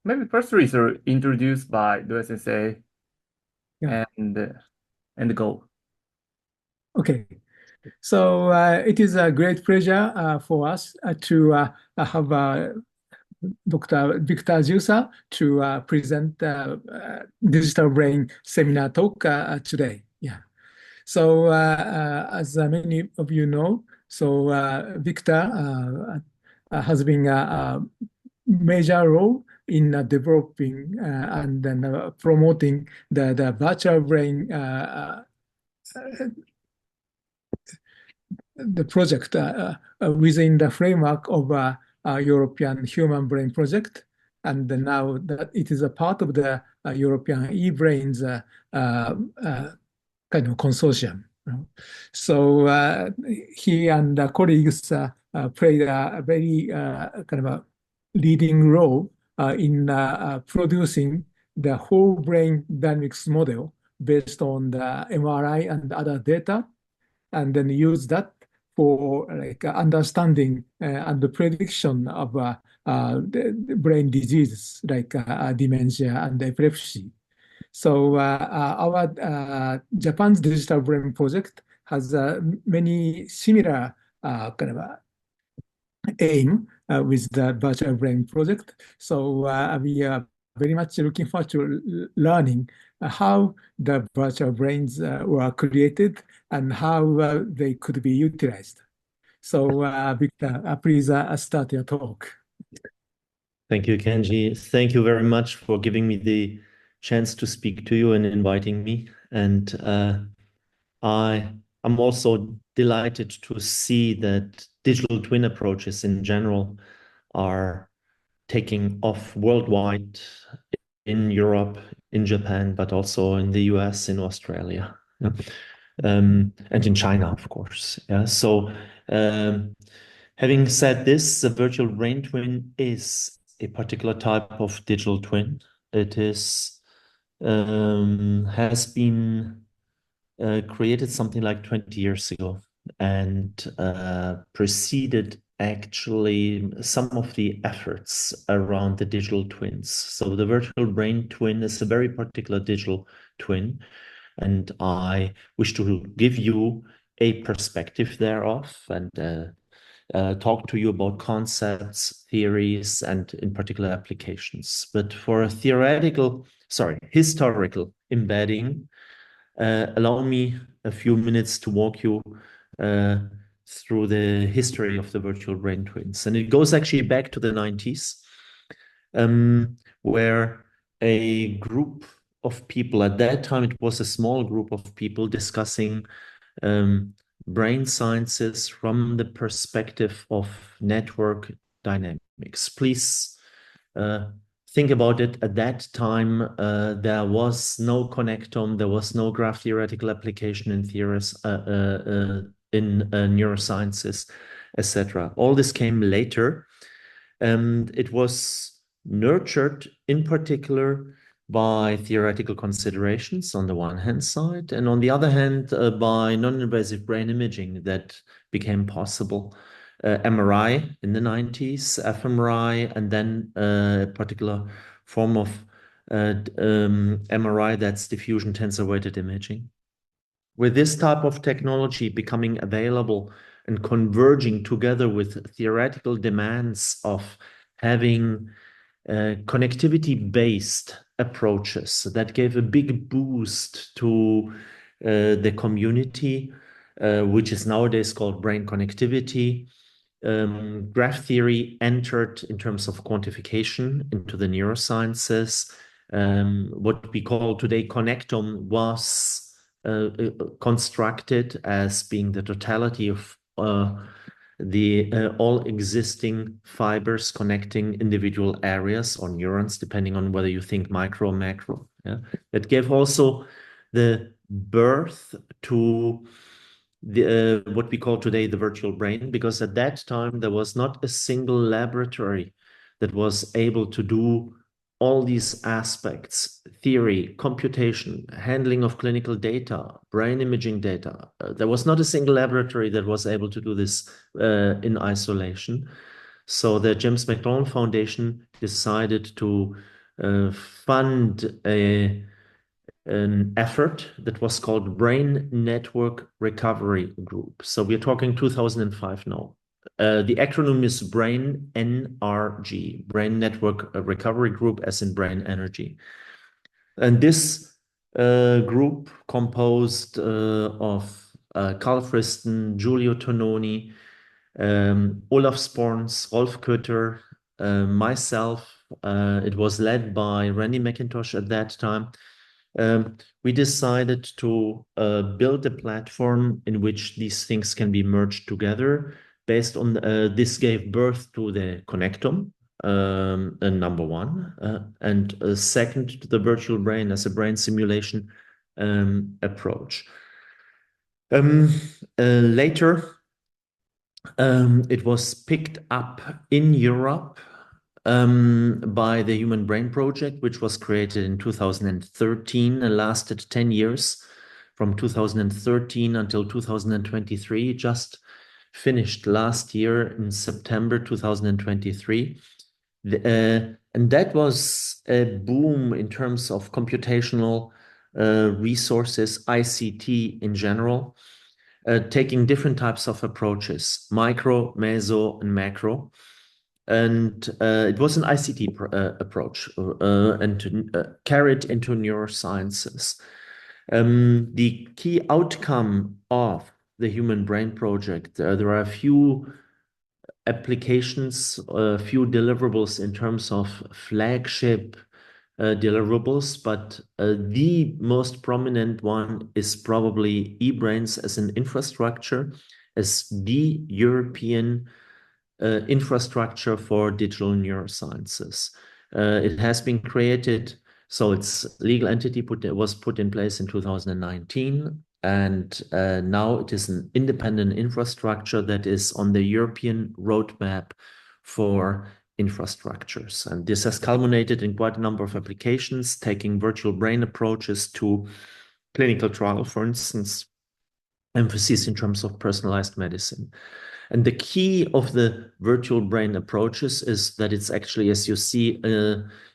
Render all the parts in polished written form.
maybe first research introduced by the sensei Yeah. and go. Okay. So it is a great pleasure for us to have Dr. Viktor Jirsa to present digital brain seminar talk today. Yeah. So as many of you know, so Victor has been a major role in developing and then promoting the virtual brain the project within the framework of European Human Brain Project. And then now that it is a part of the European EBRAINS uh, uh, kind of consortium. So he and colleagues played a very kind of a leading role in producing the whole brain dynamics model based on the MRI and other data, and then use that for like understanding and the prediction of the brain diseases like dementia and epilepsy. So our Japan's digital brain project has many similar kind of aim with the virtual brain project. So we are very much looking forward to learning how the virtual brains were created and how they could be utilized. So Victor, please start your talk. Thank you, Kenji. Thank you very much for giving me the chance to speak to you and inviting me. And I'm also delighted to see that digital twin approaches in general are taking off worldwide in Europe, in Japan, but also in the US, in Australia, yeah. And in China, of course. Yeah. So, having said this, the virtual brain twin is a particular type of digital twin. It has been created something like 20 years ago and preceded actually some of the efforts around the digital twins. So the virtual brain twin is a very particular digital twin, and I wish to give you a perspective thereof and talk to you about concepts, theories, and in particular applications. But for a historical embedding, allow me a few minutes to walk you uh, through the history of the virtual brain twins. And it goes actually back to the 90s, where a group of people, at that time it was a small group of people discussing brain sciences from the perspective of network dynamics. Please think about it. At that time, there was no connectome, there was no graph theoretical application in theories, in neurosciences, etc. All this came later, and it was nurtured in particular by theoretical considerations on the one hand side, and on the other hand, by non-invasive brain imaging that became possible. MRI in the 90s, fMRI, and then a particular form of MRI, that's diffusion tensor weighted imaging. With this type of technology becoming available and converging together with theoretical demands of having connectivity-based approaches that gave a big boost to the community, which is nowadays called brain connectivity. Graph theory entered in terms of quantification into the neurosciences. What we call today connectome was constructed as being the totality of the all existing fibers connecting individual areas or neurons, depending on whether you think micro or macro. Yeah? That gave also the birth to the what we call today the virtual brain, because at that time there was not a single laboratory that was able to do all these aspects: theory, computation, handling of clinical data, brain imaging data. There was not a single laboratory that was able to do this in isolation. So the James McDonald Foundation decided to fund an effort that was called Brain Network Recovery Group. So we're talking 2005 now. The acronym is BRAIN NRG, Brain Network Recovery Group, as in brain energy. And this group composed of Carl Friston, Giulio Tononi, Olaf Sporns, Rolf Kötter, myself. It was led by Randy McIntosh at that time. We decided to build a platform in which these things can be merged together. Based on this gave birth to the Connectum, number one, and second to the virtual brain as a brain simulation approach. Later, it was picked up in Europe by the Human Brain Project, which was created in 2013 and lasted 10 years, from 2013 until 2023, just finished last year in September 2023. And that was a boom in terms of computational resources, ICT in general, taking different types of approaches, micro, meso, and macro. And it was an ICT approach and carried into neurosciences. The key outcome of the Human Brain Project, there are a few applications, a few deliverables in terms of flagship deliverables, but the most prominent one is probably EBRAINS as an infrastructure, as the European infrastructure for digital neurosciences. It has been created, so its legal entity was put in place in 2019, and now it is an independent infrastructure that is on the European roadmap for infrastructures. And this has culminated in quite a number of applications, taking virtual brain approaches to clinical trial, for instance, emphasis in terms of personalized medicine. And the key of the virtual brain approaches is that it's actually, as you see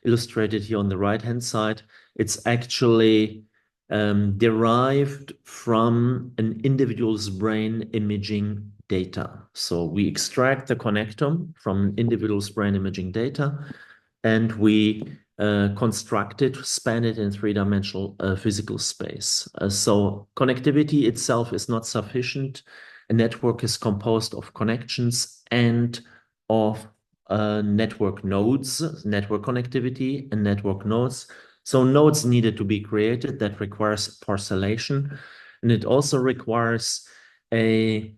illustrated here on the right-hand side, it's actually derived from an individual's brain imaging data. So we extract the connectome from an individual's brain imaging data, and we construct it, span it in three-dimensional physical space. So connectivity itself is not sufficient. A network is composed of connections and of network nodes, network connectivity and network nodes. So nodes needed to be created. That requires parcellation. And it also requires a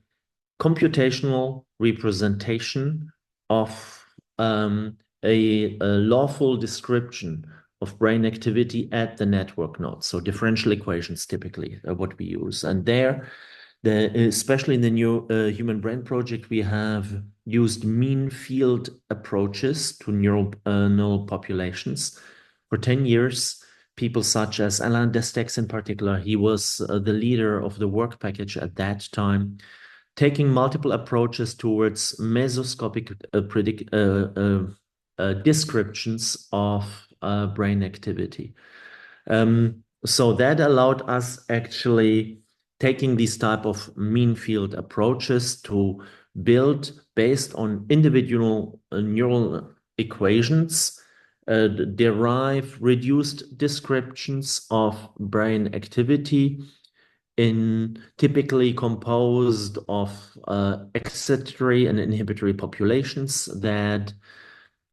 computational representation of a lawful description of brain activity at the network node. So differential equations typically are what we use. And there, especially in the new Human Brain Project, we have used mean field approaches to neural populations. For 10 years, people such as Alain Destex in particular, he was the leader of the work package at that time, taking multiple approaches towards mesoscopic descriptions of brain activity. So that allowed us actually taking these type of mean field approaches to build, based on individual neural equations, derive reduced descriptions of brain activity in typically composed of excitatory and inhibitory populations that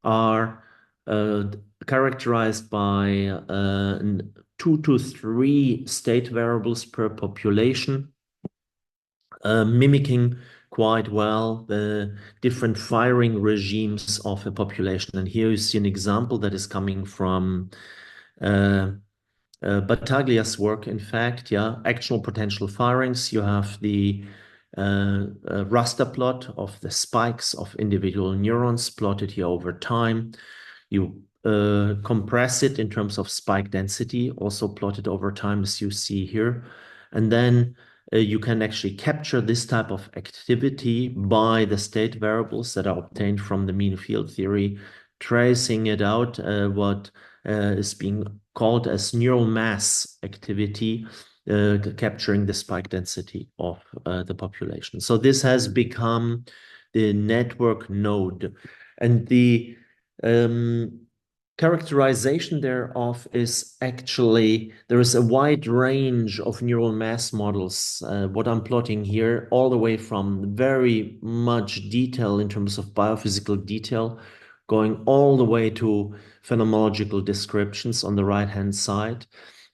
are characterized by 2 to 3 state variables per population, mimicking quite well the different firing regimes of a population. And here you see an example that is coming from Battaglia's work, in fact, actional potential firings. You have the raster plot of the spikes of individual neurons plotted here over time. You compress it in terms of spike density, also plotted over time, as you see here. And then you can actually capture this type of activity by the state variables that are obtained from the mean field theory, tracing it out, what is being called as neural mass activity, capturing the spike density of the population. So this has become the network node. And the characterization thereof is actually, there is a wide range of neural mass models. What I'm plotting here, all the way from very much detail in terms of biophysical detail, going all the way to phenomenological descriptions on the right-hand side.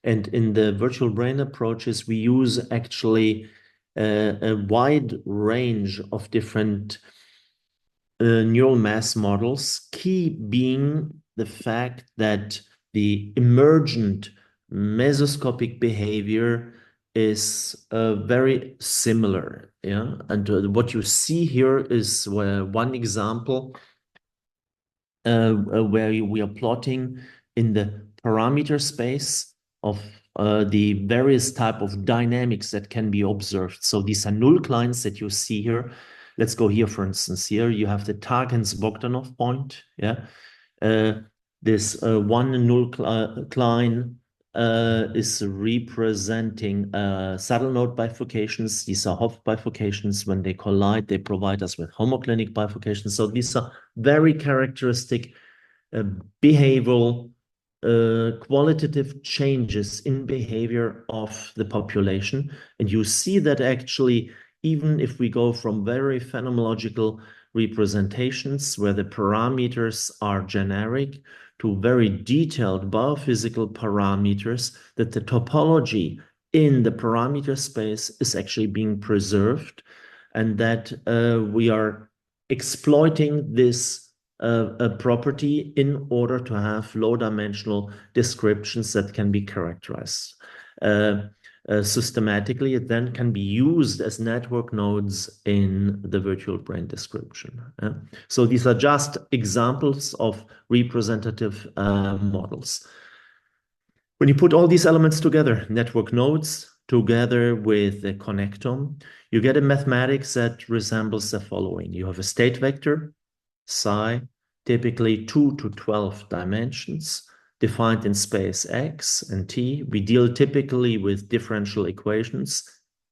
And in the virtual brain approaches, we use actually a wide range of different neural mass models, key being the fact that the emergent mesoscopic behavior is very similar. Yeah, and what you see here is one example where we are plotting in the parameter space of the various type of dynamics that can be observed. So these are null clines that you see here. Let's go here, for instance. Here you have the Targens-Bogdanov point. Yeah, this one null cline is representing saddle node bifurcations. These are Hopf bifurcations. When they collide, they provide us with homoclinic bifurcations. So these are very characteristic behavioral qualitative changes in behavior of the population. And you see that actually, even if we go from very phenomenological representations where the parameters are generic to very detailed biophysical parameters, that the topology in the parameter space is actually being preserved, and that we are exploiting this property in order to have low-dimensional descriptions that can be characterized systematically. It then can be used as network nodes in the virtual brain description. So these are just examples of representative models. When you put all these elements together, network nodes together with the connectome, you get a mathematics that resembles the following. You have a state vector, psi, typically 2 to 12 dimensions, defined in space x and t. We deal typically with differential equations,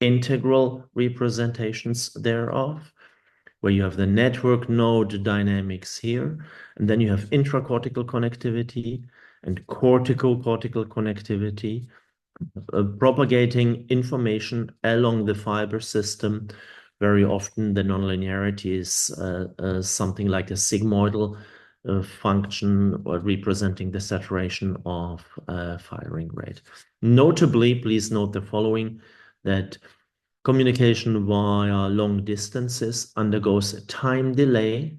integral representations thereof, where you have the network node dynamics here, and then you have intracortical connectivity and cortical-cortical connectivity, propagating information along the fiber system. Very often the nonlinearity is something like a sigmoidal function or representing the saturation of firing rate. Notably, please note the following, that communication via long distances undergoes a time delay,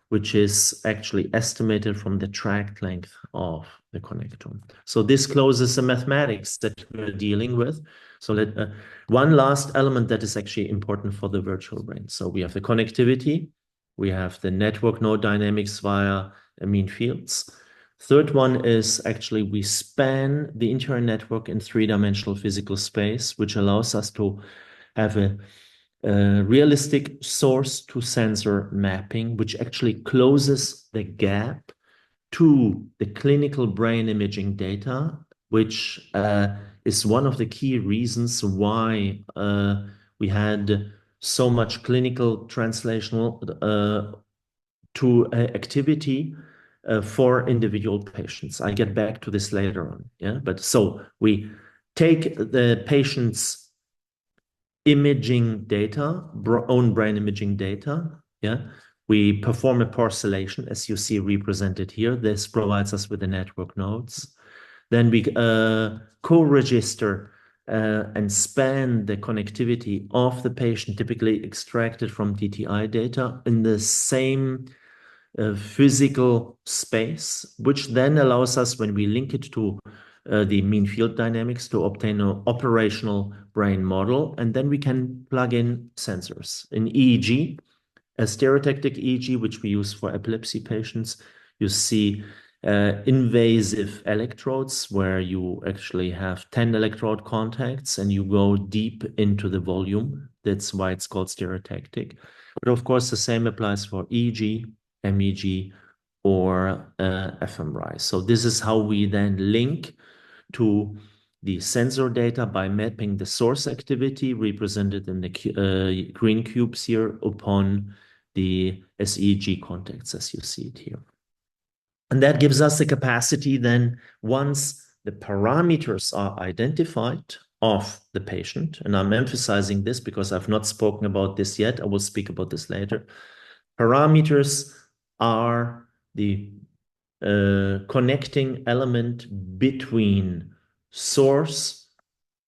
which is actually estimated from the track length of the connectome. So this closes the mathematics that we're dealing with. So one last element that is actually important for the virtual brain. So we have the connectivity, we have the network node dynamics via mean fields. Third one is actually we span the entire network in three-dimensional physical space, which allows us to have a realistic source to sensor mapping, which actually closes the gap to the clinical brain imaging data, which is one of the key reasons why we had so much clinical translational to activity for individual patients. I get back to this later on. Yeah, but so we take the patient's imaging data, own brain imaging data. Yeah, we perform a parcellation, as you see represented here. This provides us with the network nodes. Then we co-register and span the connectivity of the patient, typically extracted from DTI data, in the same physical space, which then allows us, when we link it to the mean field dynamics, to obtain an operational brain model, and then we can plug in sensors. In EEG, a stereotactic EEG, which we use for epilepsy patients, you see invasive electrodes where you actually have 10 electrode contacts and you go deep into the volume. That's why it's called stereotactic. But of course, the same applies for EEG, MEG, or fMRI. So this is how we then link to the sensor data by mapping the source activity represented in the green cubes here upon the SEEG contacts, as you see it here. And that gives us the capacity then, once the parameters are identified of the patient, and I'm emphasizing this because I've not spoken about this yet, I will speak about this later. Parameters are the connecting element between source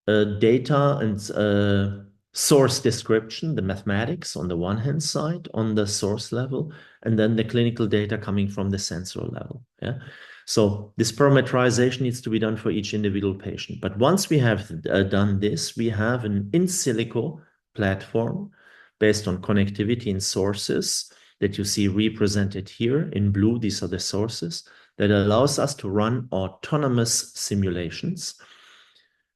data and source description, the mathematics on the one hand side, on the source level, and then the clinical data coming from the sensor level. Yeah. So this parameterization needs to be done for each individual patient. But once we have done this, we have an in silico platform based on connectivity and sources that you see represented here in blue. These are the sources that allows us to run autonomous simulations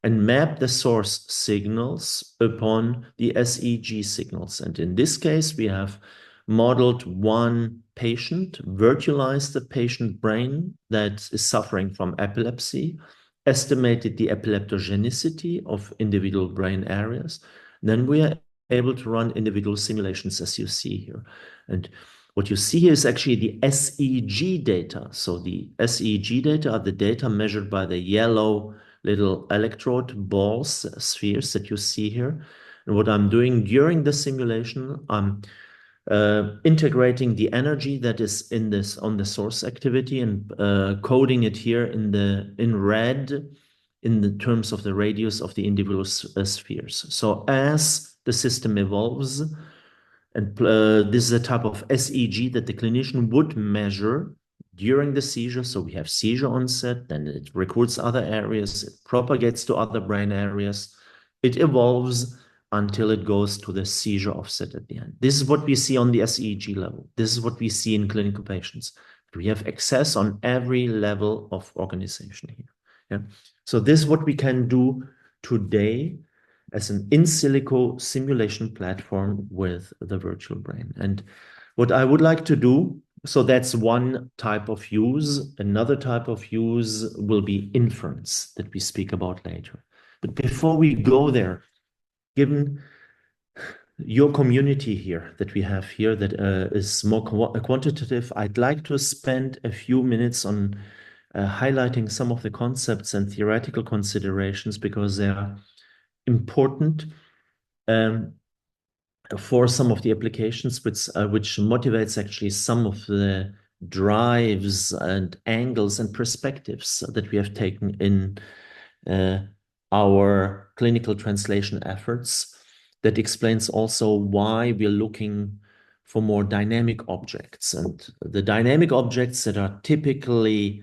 and map the source signals upon the SEEG signals. And in this case, we have modeled one patient, virtualized the patient brain that is suffering from epilepsy, estimated the epileptogenicity of individual brain areas. Then we are able to run individual simulations, as you see here. And what you see here is actually the SEEG data. So the SEEG data are the data measured by the yellow little electrode balls, spheres that you see here. And what I'm doing during the simulation, I'm integrating the energy that is in this on the source activity and coding it here in red in the terms of the radius of the individual spheres. So as the system evolves, and this is a type of SEEG that the clinician would measure during the seizure. So we have seizure onset, then it recruits other areas, it propagates to other brain areas, it evolves until it goes to the seizure offset at the end. This is what we see on the SEEG level. This is what we see in clinical patients. We have access on every level of organization here. Yeah. So this is what we can do today as an in silico simulation platform with the virtual brain. And what I would like to do, so that's one type of use. Another type of use will be inference that we speak about later. But before we go there, given your community here that we have here that is more quantitative, I'd like to spend a few minutes on highlighting some of the concepts and theoretical considerations because they are important for some of the applications, which motivates actually some of the drives and angles and perspectives that we have taken in our clinical translation efforts. That explains also why we're looking for more dynamic objects. And the dynamic objects that are typically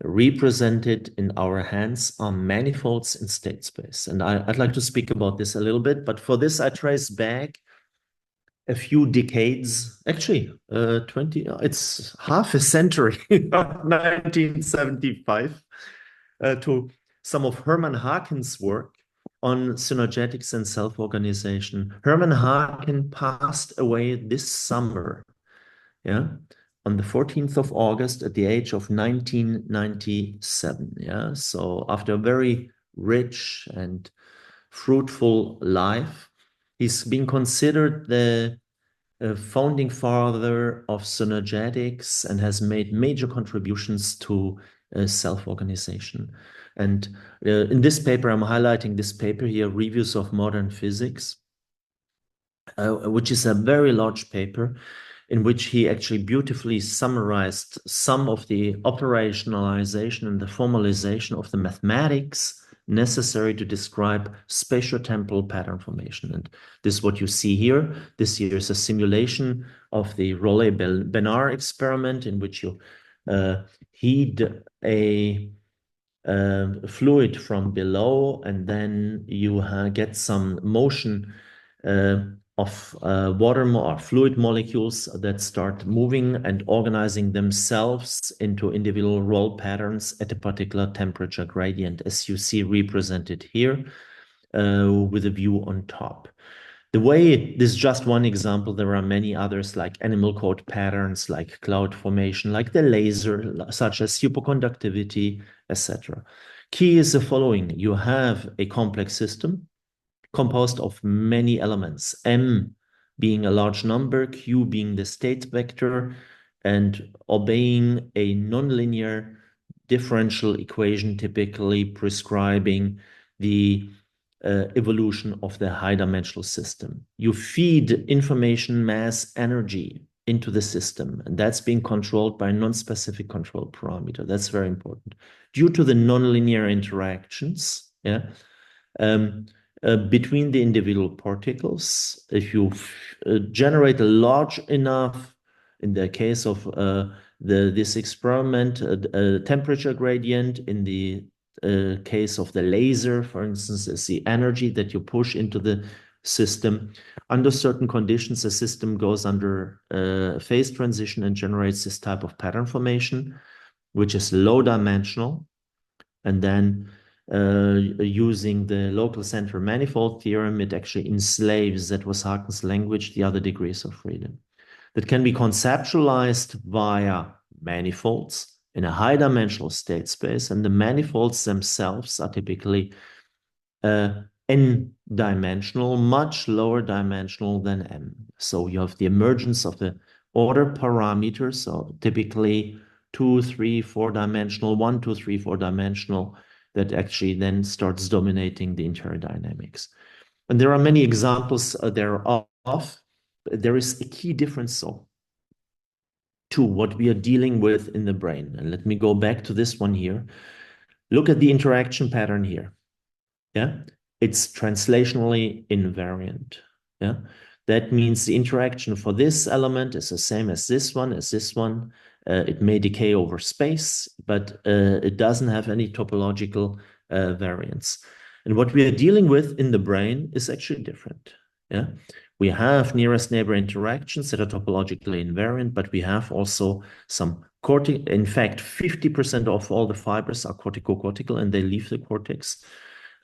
represented in our hands are manifolds in state space. And I'd like to speak about this a little bit, but for this I trace back a few decades, actually 20, it's half a century, 1975, to some of Hermann Haken's work on synergetics and self-organization. Hermann Haken passed away this summer, yeah, on the 14th of August at the age of 1997. Yeah, so after a very rich and fruitful life, he's been considered the founding father of synergetics and has made major contributions to self-organization. And in this paper, I'm highlighting this paper here, Reviews of Modern Physics, which is a very large paper in which he actually beautifully summarized some of the operationalization and the formalization of the mathematics necessary to describe spatiotemporal pattern formation. And this is what you see here. This here is a simulation of the Rayleigh-Benard experiment in which you heat a fluid from below, and then you get some motion water or fluid molecules that start moving and organizing themselves into individual roll patterns at a particular temperature gradient, as you see represented here with a view on top. This is just one example. There are many others like animal coat patterns, like cloud formation, like the laser, such as superconductivity, etc. Key is the following. You have a complex system composed of many elements, M being a large number, Q being the state vector, and obeying a nonlinear differential equation, typically prescribing the evolution of the high-dimensional system. You feed information, mass, energy into the system, and that's being controlled by a non-specific control parameter. That's very important. Due to the nonlinear interactions, between the individual particles, if you generate a large enough, in the case of this experiment, temperature gradient, in the case of the laser, for instance, is the energy that you push into the system. Under certain conditions, the system goes under phase transition and generates this type of pattern formation, which is low dimensional. And then using the local center manifold theorem, it actually enslaves, that was Haken's language, the other degrees of freedom. That can be conceptualized via manifolds in a high-dimensional state space, and the manifolds themselves are typically n-dimensional, much lower dimensional than m. So you have the emergence of the order parameters, so typically 2, 3, 4-dimensional, 1, 2, 3, 4-dimensional, that actually then starts dominating the entire dynamics. And there are many examples thereof. There is a key difference, though, to what we are dealing with in the brain. And let me go back to this one here. Look at the interaction pattern here. Yeah, it's translationally invariant. Yeah, that means the interaction for this element is the same as this one, it may decay over space, but it doesn't have any topological variance. And what we are dealing with in the brain is actually different. Yeah, we have nearest neighbor interactions that are topologically invariant, but we have also some in fact, 50% of all the fibers are corticocortical and they leave the cortex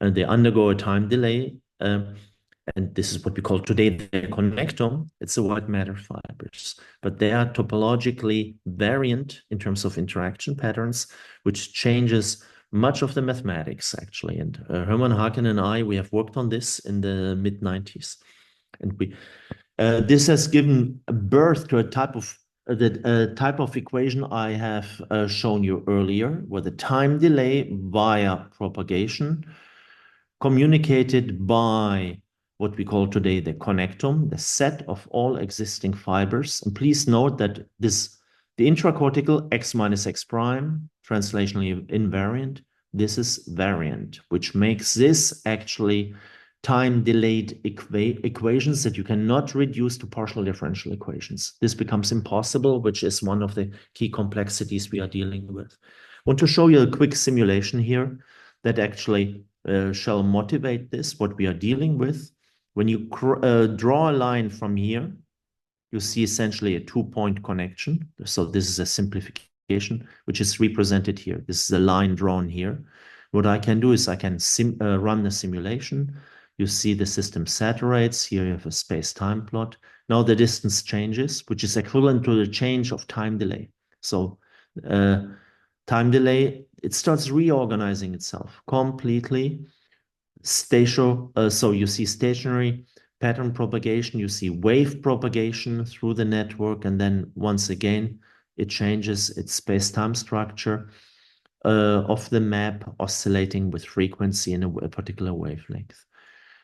and they undergo a time delay. And this is what we call today the connectome. It's the white matter fibers, but they are topologically variant in terms of interaction patterns, which changes much of the mathematics actually. And Hermann Haken and I, we have worked on this in the mid-90s. And this has given birth to a type of equation I have shown you earlier, where the time delay via propagation communicated by what we call today the connectome, the set of all existing fibers. And please note that the intracortical x minus x prime, translationally invariant, this is variant, which makes this actually time-delayed equations that you cannot reduce to partial differential equations. This becomes impossible, which is one of the key complexities we are dealing with. I want to show you a quick simulation here that actually shall motivate this, what we are dealing with. When you draw a line from here, you see essentially a two-point connection. So this is a simplification, which is represented here. This is a line drawn here. What I can do is I can run the simulation. You see the system saturates. Here you have a space-time plot. Now the distance changes, which is equivalent to the change of time delay. So time delay, it starts reorganizing itself completely. So you see stationary pattern propagation, you see wave propagation through the network, and then once again, it changes its space-time structure of the map, oscillating with frequency in a particular wavelength.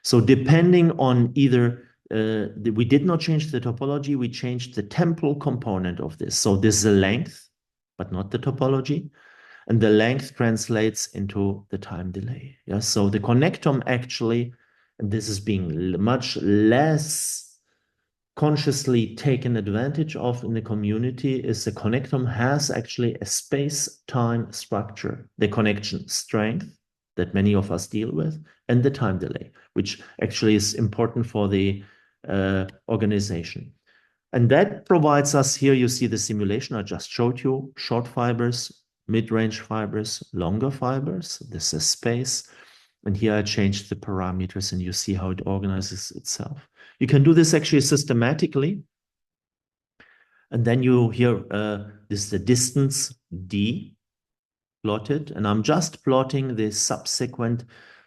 So depending on either, we did not change the topology, we changed the temporal component of this. So this is the length, but not the topology. And the length translates into the time delay. Yeah? So the connectome actually, and this is being much less consciously taken advantage of in the community, is the connectome has actually a space-time structure, the connection strength that many of us deal with, and the time delay, which actually is important for the organization. And that provides us here, you see the simulation I just showed you, short fibers, mid-range fibers, longer fibers. This is space. And here I changed the parameters and you see how it organizes itself. You can do this actually systematically. And then you here, this is the distance D plotted. And I'm just plotting the subsequent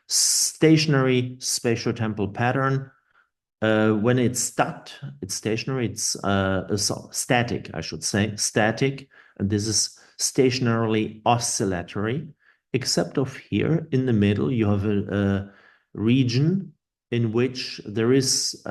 stationary spatiotemporal pattern. When it's stationary, it's static, I should say, static. And this is stationarily oscillatory, except of here in the middle, you have a region in which there is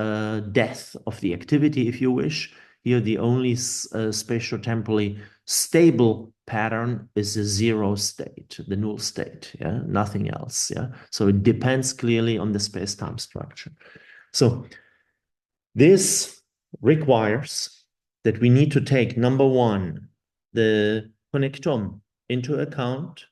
death of the activity, if you wish. Here, the only spatiotemporally stable pattern is a zero state, the null state, yeah, nothing else, yeah. So it depends clearly on the space-time structure. So this requires that we need to take, number one, the connectome into account,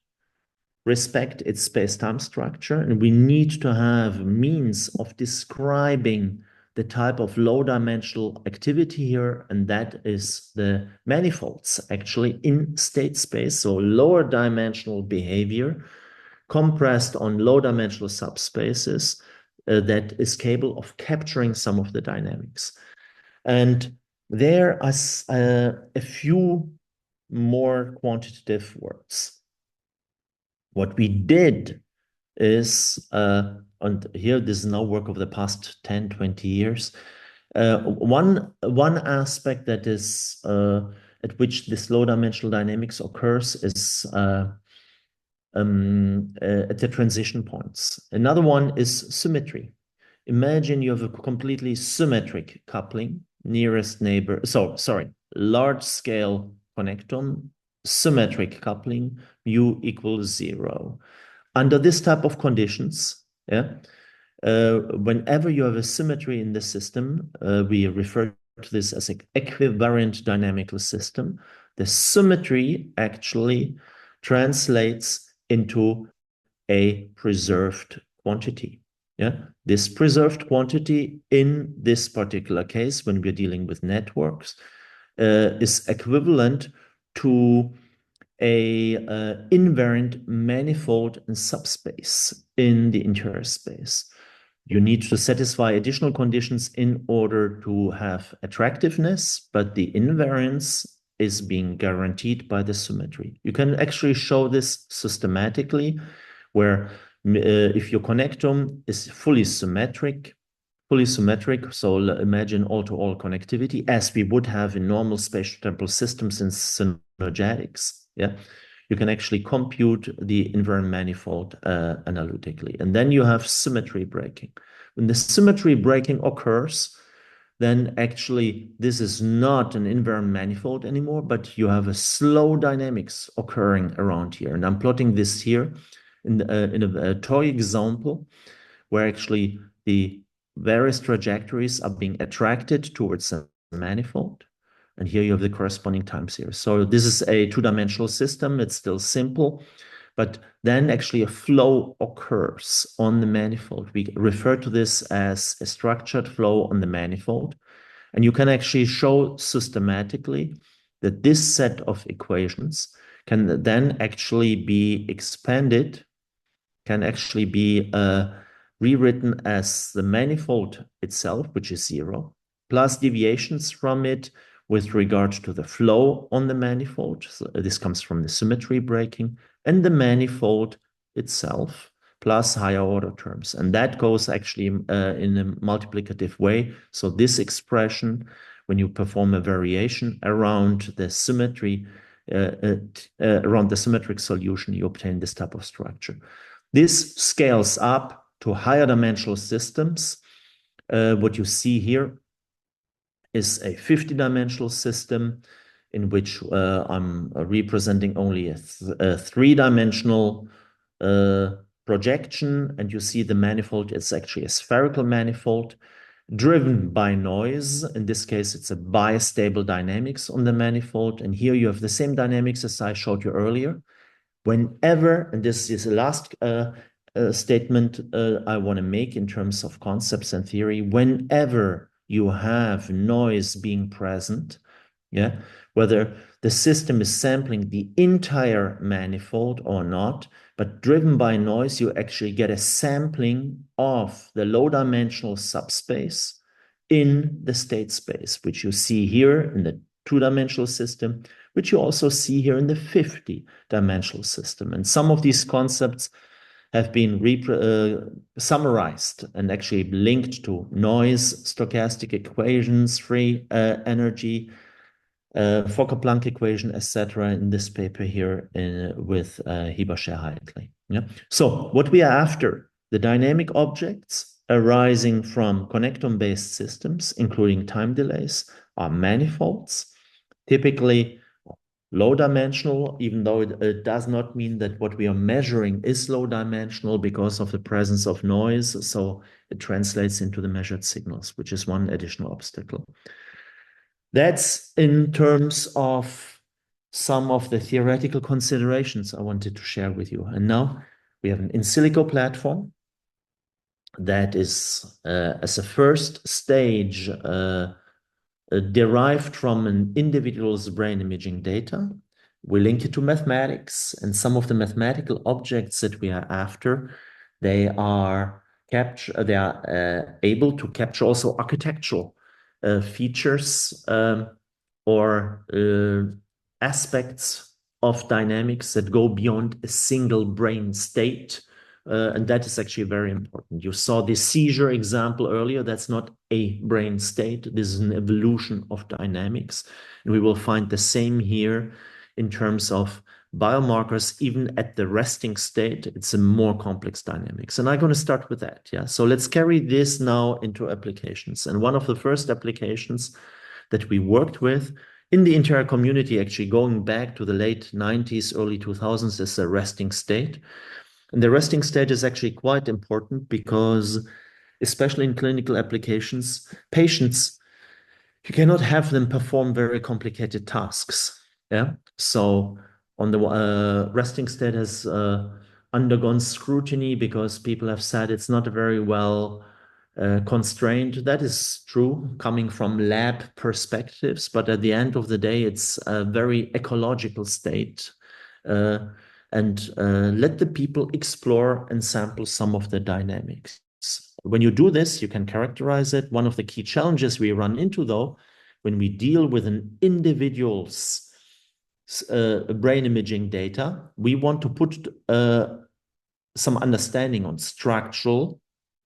respect its space-time structure, and we need to have means of describing the type of low-dimensional activity here, and that is the manifolds actually in state space, so lower dimensional behavior compressed on low-dimensional subspaces that is capable of capturing some of the dynamics. And there are a few more quantitative words. What we did is, and here this is now work of the past 10, 20 years, one aspect that is at which this low-dimensional dynamics occurs is at the transition points. Another one is symmetry. Imagine you have a completely symmetric coupling, nearest neighbor, large-scale connectome, symmetric coupling, mu equals 0. Under this type of conditions, yeah, whenever you have a symmetry in the system, we refer to this as an equivariant dynamical system. The symmetry actually translates into a preserved quantity. Yeah, this preserved quantity in this particular case, when we're dealing with networks, is equivalent to a invariant manifold and subspace in the interior space. You need to satisfy additional conditions in order to have attractiveness, but the invariance is being guaranteed by the symmetry. You can actually show this systematically, where if your connectome is fully symmetric, so imagine all-to-all connectivity as we would have in normal spatiotemporal systems in synergetics. Yeah, you can actually compute the invariant manifold analytically. And then you have symmetry breaking. When the symmetry breaking occurs, then actually this is not an invariant manifold anymore, but you have a slow dynamics occurring around here. And I'm plotting this here in a toy example, where actually the various trajectories are being attracted towards the manifold. And here you have the corresponding time series. So this is a two-dimensional system. It's still simple, but then actually a flow occurs on the manifold. We refer to this as a structured flow on the manifold. And you can actually show systematically that this set of equations can then actually be expanded, can actually be rewritten as the manifold itself, which is 0, plus deviations from it with regard to the flow on the manifold. So this comes from the symmetry breaking, and the manifold itself, plus higher order terms. And that goes actually in a multiplicative way. So this expression, when you perform a variation around the symmetry, around the symmetric solution, you obtain this type of structure. This scales up to higher dimensional systems. What you see here is a 50-dimensional system in which I'm representing only a 3-dimensional projection, and you see the manifold, it's actually a spherical manifold driven by noise. In this case, it's a bistable dynamics on the manifold, and here you have the same dynamics as I showed you earlier. Whenever, and this is the last statement I want to make in terms of concepts and theory, whenever you have noise being present, yeah, whether the system is sampling the entire manifold or not, but driven by noise, you actually get a sampling of the low-dimensional subspace in the state space, which you see here in the two-dimensional system, which you also see here in the 50-dimensional system. And some of these concepts have been summarized and actually linked to noise, stochastic equations, free energy, Fokker-Planck equation, etc. in this paper here with Heber-Scher-Hartley. Yeah? So what we are after, the dynamic objects arising from connectome-based systems, including time delays, are manifolds, typically low dimensional, even though it does not mean that what we are measuring is low dimensional because of the presence of noise. So it translates into the measured signals, which is one additional obstacle. That's in terms of some of the theoretical considerations I wanted to share with you. And now we have an in silico platform that is, as a first stage, derived from an individual's brain imaging data. We link it to mathematics, and some of the mathematical objects that we are after, they are able to capture also architectural features or aspects of dynamics that go beyond a single brain state. And that is actually very important. You saw the seizure example earlier. That's not a brain state. This is an evolution of dynamics. And we will find the same here in terms of biomarkers. Even at the resting state, it's a more complex dynamics. And I'm going to start with that. Yeah. So let's carry this now into applications. And one of the first applications that we worked with in the entire community, actually going back to the late 90s, early 2000s, is the resting state. And the resting state is actually quite important because, especially in clinical applications, patients, you cannot have them perform very complicated tasks. Yeah. So on the resting state has undergone scrutiny because people have said it's not very well constrained. That is true, coming from lab perspectives, but at the end of the day, it's a very ecological state. And let the people explore and sample some of the dynamics. When you do this, you can characterize it. One of the key challenges we run into, though, when we deal with an individual's brain imaging data, we want to put some understanding on structural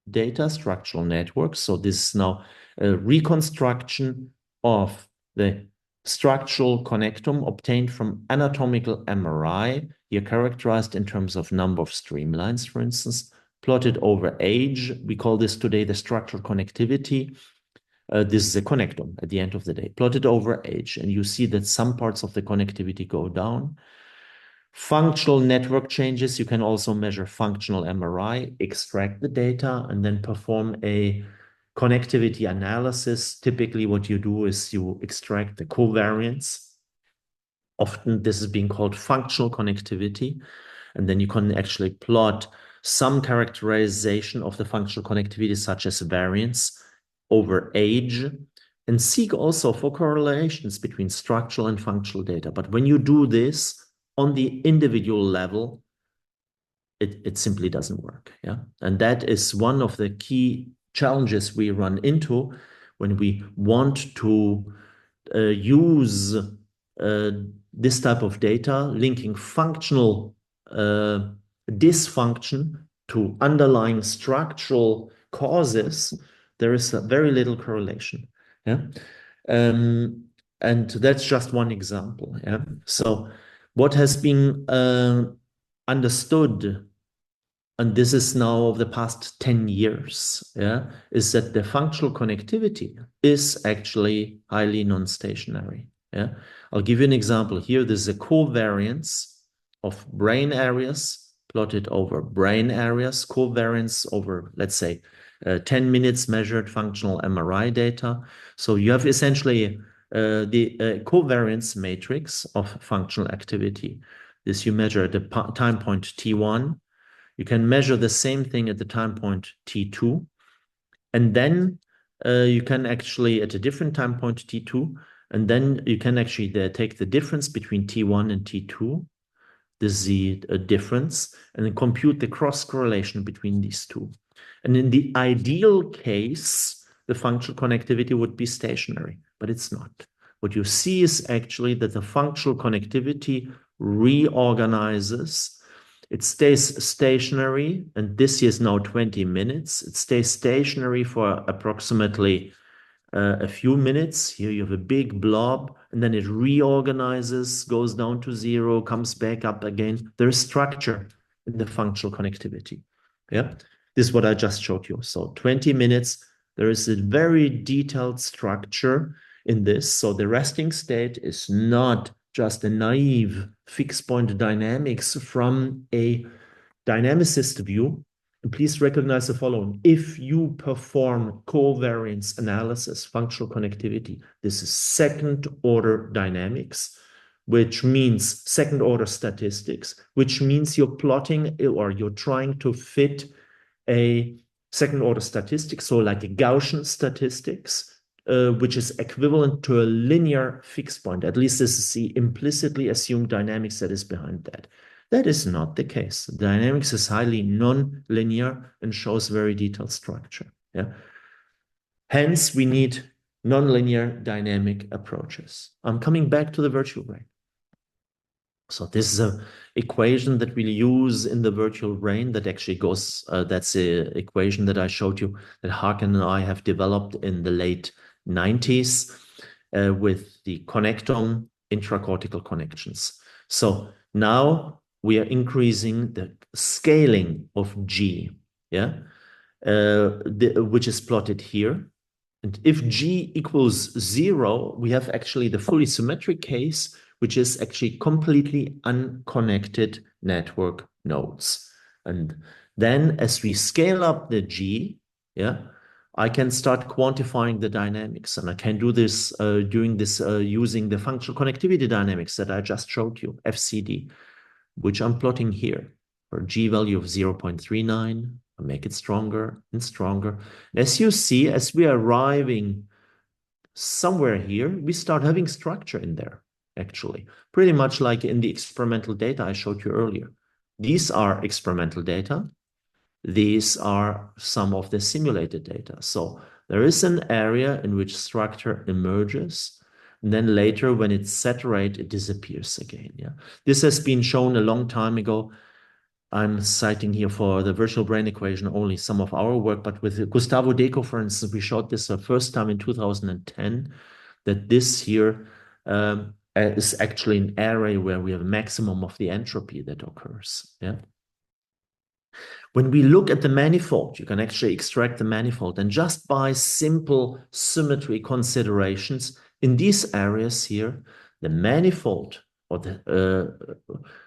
data, structural networks. So this is now a reconstruction of the structural connectome obtained from anatomical MRI, here characterized in terms of number of streamlines, for instance, plotted over age. We call this today the structural connectivity. This is a connectome at the end of the day, plotted over age. And you see that some parts of the connectivity go down. Functional network changes, you can also measure functional MRI, extract the data, and then perform a connectivity analysis. Typically, what you do is you extract the covariance. Often this is being called functional connectivity. And then you can actually plot some characterization of the functional connectivity, such as variance over age, and seek also for correlations between structural and functional data. But when you do this on the individual level, it simply doesn't work. Yeah, and that is one of the key challenges we run into when we want to use this type of data, linking functional dysfunction to underlying structural causes. There is very little correlation. Yeah, and that's just one example. Yeah, so what has been understood, and this is now of the past 10 years, yeah, is that the functional connectivity is actually highly non-stationary. Yeah, I'll give you an example here. This is a covariance of brain areas plotted over brain areas, covariance over, let's say, 10 minutes measured functional MRI data. So you have essentially the covariance matrix of functional activity. This you measure at the time point T1. You can measure the same thing at the time point T2. And then you can actually, at a different time point, T2, and then you can actually take the difference between T1 and T2, the Z difference, and then compute the cross correlation between these two. And in the ideal case, the functional connectivity would be stationary, but it's not. What you see is actually that the functional connectivity reorganizes. It stays stationary, and this is now 20 minutes. It stays stationary for approximately a few minutes. Here you have a big blob, and then it reorganizes, goes down to 0, comes back up again. There's structure in the functional connectivity. Yeah, this is what I just showed you. So 20 minutes, there is a very detailed structure in this. So the resting state is not just a naive fixed point dynamics from a dynamicist view. And please recognize the following. If you perform covariance analysis, functional connectivity, this is second order dynamics, which means second order statistics, which means you're plotting or you're trying to fit a second order statistic, so like a Gaussian statistics, which is equivalent to a linear fixed point. At least this is the implicitly assumed dynamics that is behind that. That is not the case. Dynamics is highly non-linear and shows very detailed structure. Yeah. Hence, we need non-linear dynamic approaches. I'm coming back to the virtual brain. So this is an equation that we'll use in the virtual brain that actually goes, that's the equation that I showed you that Haken and I have developed in the late 90s with the connectome intracortical connections. So now we are increasing the scaling of G, yeah, which is plotted here. And if G equals 0, we have actually the fully symmetric case, which is actually completely unconnected network nodes. And then as we scale up the G, yeah, I can start quantifying the dynamics. And I can do this using the functional connectivity dynamics that I just showed you, FCD, which I'm plotting here for a G value of 0.39. I make it stronger and stronger. As you see, as we are arriving somewhere here, we start having structure in there, actually. Pretty much like in the experimental data I showed you earlier. These are experimental data. These are some of the simulated data. So there is an area in which structure emerges. And then later, when it's saturated, it disappears again. Yeah, this has been shown a long time ago. I'm citing here for the virtual brain equation only some of our work, but with Gustavo Deco, for instance, we showed this the first time in 2010, that this here is actually an area where we have a maximum of the entropy that occurs. Yeah. When we look at the manifold, you can actually extract the manifold, and just by simple symmetry considerations in these areas here, the manifold, or the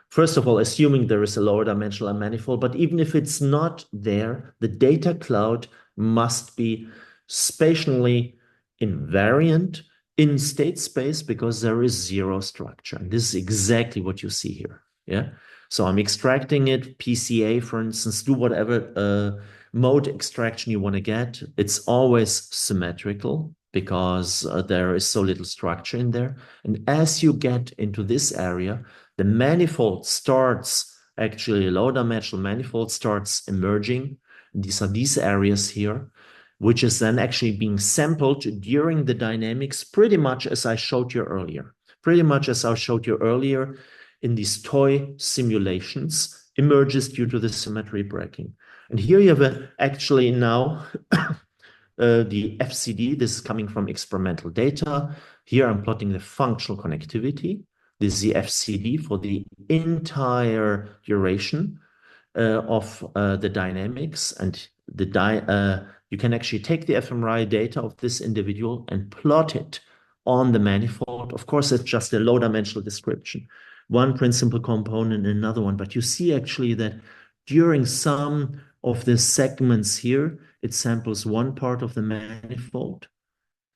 first of all, assuming there is a lower dimensional manifold, but even if it's not there, the data cloud must be spatially invariant in state space because there is zero structure. And this is exactly what you see here. Yeah. So I'm extracting it, PCA, for instance, do whatever mode extraction you want to get. It's always symmetrical because there is so little structure in there. And as you get into this area, the manifold starts, actually a low dimensional manifold starts emerging. These are these areas here, which is then actually being sampled during the dynamics, pretty much as I showed you earlier. Pretty much as I showed you earlier in these toy simulations, emerges due to the symmetry breaking. And here you have actually now the FCD. This is coming from experimental data. Here I'm plotting the functional connectivity. This is the FCD for the entire duration of the dynamics. And you can actually take the fMRI data of this individual and plot it on the manifold. Of course, it's just a low-dimensional description. One principal component and another one. But you see actually that during some of the segments here, it samples one part of the manifold,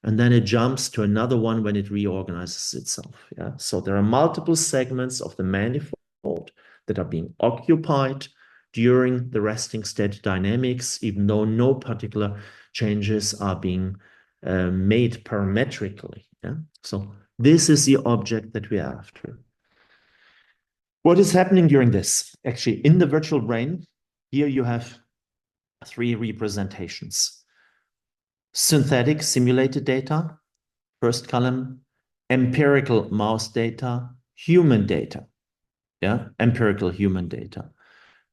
and then it jumps to another one when it reorganizes itself. Yeah. So there are multiple segments of the manifold that are being occupied during the resting state dynamics, even though no particular changes are being made parametrically. Yeah? So this is the object that we're after. What is happening during this? Actually, in the virtual brain, here you have three representations. Synthetic simulated data, first column, empirical mouse data, human data. Yeah, empirical human data.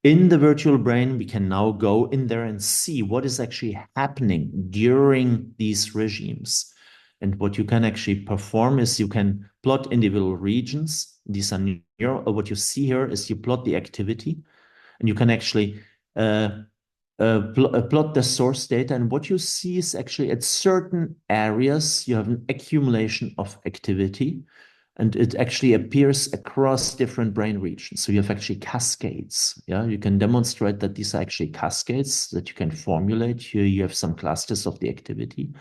In the virtual brain, we can now go in there and see what is actually happening during these regimes. And what you can actually perform is you can plot individual regions. These are what you see here is you plot the activity, and you can actually plot the source data. And what you see is actually at certain areas, you have an accumulation of activity, and it actually appears across different brain regions. So you have actually cascades. Yeah, you can demonstrate that these are actually cascades that you can formulate. Here you have some clusters of the activity.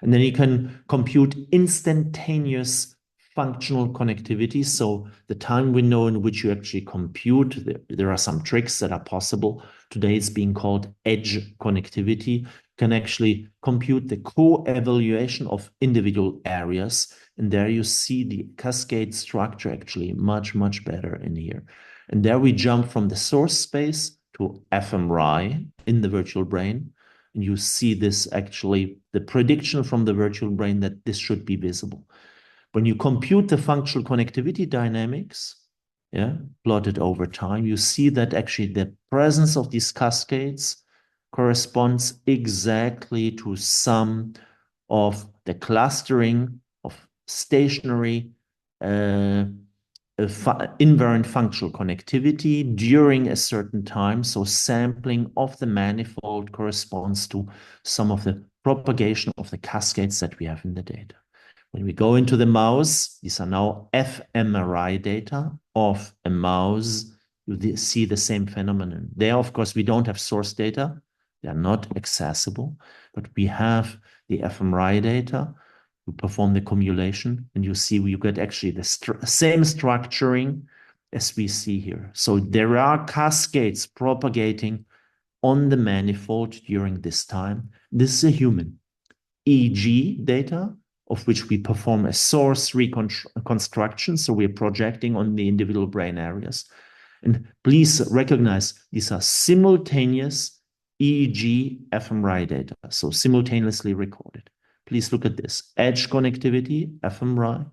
And then you can compute instantaneous functional connectivity. So the time window in which you actually compute, there are some tricks that are possible. Today it's being called edge connectivity. You can actually compute the co-evaluation of individual areas. And there you see the cascade structure actually much, much better in here. And there we jump from the source space to fMRI in the virtual brain. And you see this actually, the prediction from the virtual brain that this should be visible. When you compute the functional connectivity dynamics, yeah, plotted over time, you see that actually the presence of these cascades corresponds exactly to some of the clustering of stationary invariant functional connectivity during a certain time. So sampling of the manifold corresponds to some of the propagation of the cascades that we have in the data. When we go into the mouse, these are now fMRI data of a mouse. You see the same phenomenon. There, of course, we don't have source data. They are not accessible, but we have the fMRI data. You perform the cumulation, and you see you get actually the same structuring as we see here. So there are cascades propagating on the manifold during this time. This is a human EEG data, of which we perform a source reconstruction. So we're projecting on the individual brain areas. And please recognize these are simultaneous EEG fMRI data, so simultaneously recorded. Please look at this. Edge connectivity, fMRI,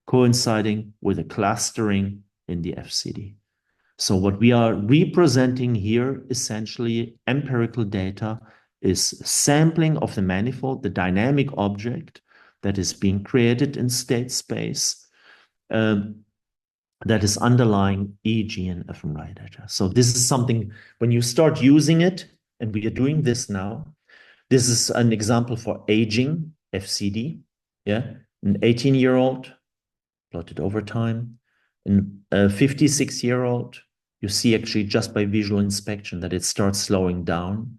coinciding with a clustering in the FCD. So what we are representing here, essentially empirical data, is sampling of the manifold, the dynamic object that is being created in state space, that is underlying EEG and fMRI data. So this is something, when you start using it, and we are doing this now, this is an example for aging FCD. Yeah, an 18-year-old plotted over time, and a 56-year-old, you see actually just by visual inspection that it starts slowing down,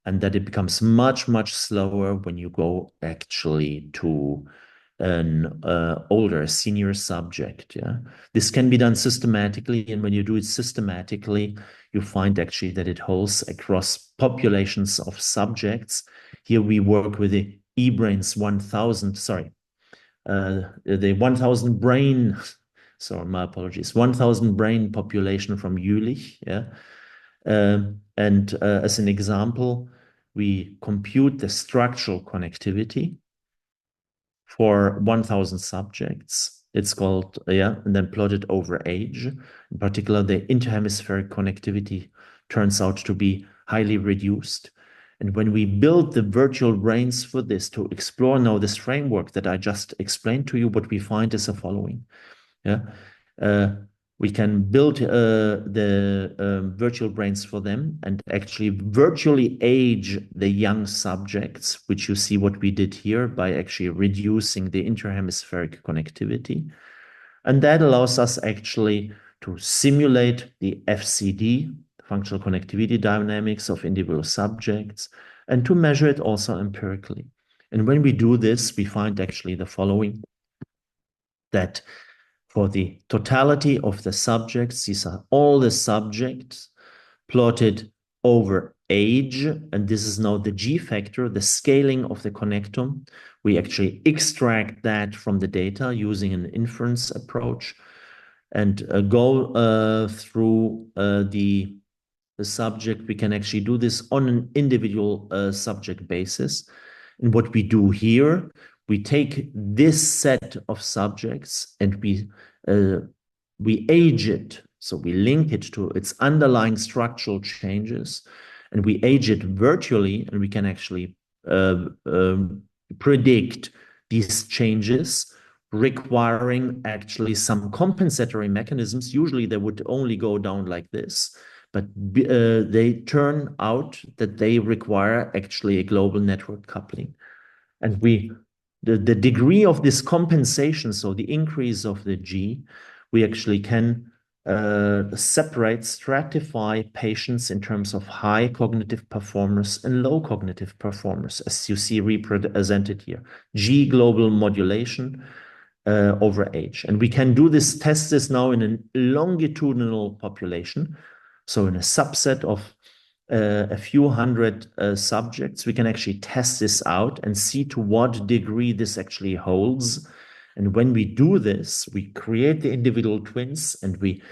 and that it becomes much, much slower when you go actually to an older senior subject. Yeah, this can be done systematically, and when you do it systematically, you find actually that it holds across populations of subjects. Here we work with the EBRAINS 1000, the 1000 brain, sorry, my apologies, 1000 brain population from Jülich. Yeah, and as an example, we compute the structural connectivity for 1000 subjects. It's called, and then plotted over age. In particular, the interhemispheric connectivity turns out to be highly reduced. And when we build the virtual brains for this to explore now this framework that I just explained to you, what we find is the following. We can build the virtual brains for them and actually virtually age the young subjects, which you see what we did here by actually reducing the interhemispheric connectivity. And that allows us actually to simulate the FCD, functional connectivity dynamics of individual subjects, and to measure it also empirically. And when we do this, we find actually the following, that for the totality of the subjects, these are all the subjects plotted over age, and this is now the G factor, the scaling of the connectome. We actually extract that from the data using an inference approach and go through the subject. We can actually do this on an individual subject basis. And what we do here, we take this set of subjects and we age it. So we link it to its underlying structural changes, and we age it virtually, and we can actually predict these changes, requiring actually some compensatory mechanisms. Usually they would only go down like this, but they turn out that they require actually a global network coupling. And the degree of this compensation, so the increase of the G, we actually can separate, stratify patients in terms of high cognitive performers and low cognitive performers, as you see represented here. G global modulation over age. And we can do this, test this now in a longitudinal population. So in a subset of a few hundred subjects, we can actually test this out and see to what degree this actually holds. And when we do this, we create the individual twins and we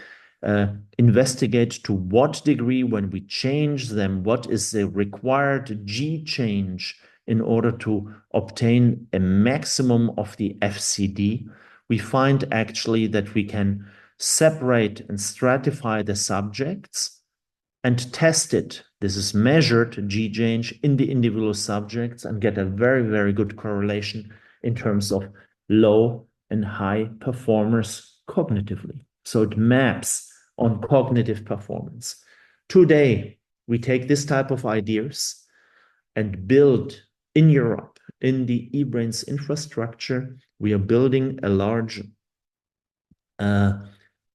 investigate to what degree, when we change them, what is the required G change in order to obtain a maximum of the FCD. We find actually that we can separate and stratify the subjects and test it. This is measured G change in the individual subjects and get a very, very good correlation in terms of low and high performers cognitively. So it maps on cognitive performance. Today, we take this type of ideas and build in Europe, in the EBRAINS infrastructure, we are building a large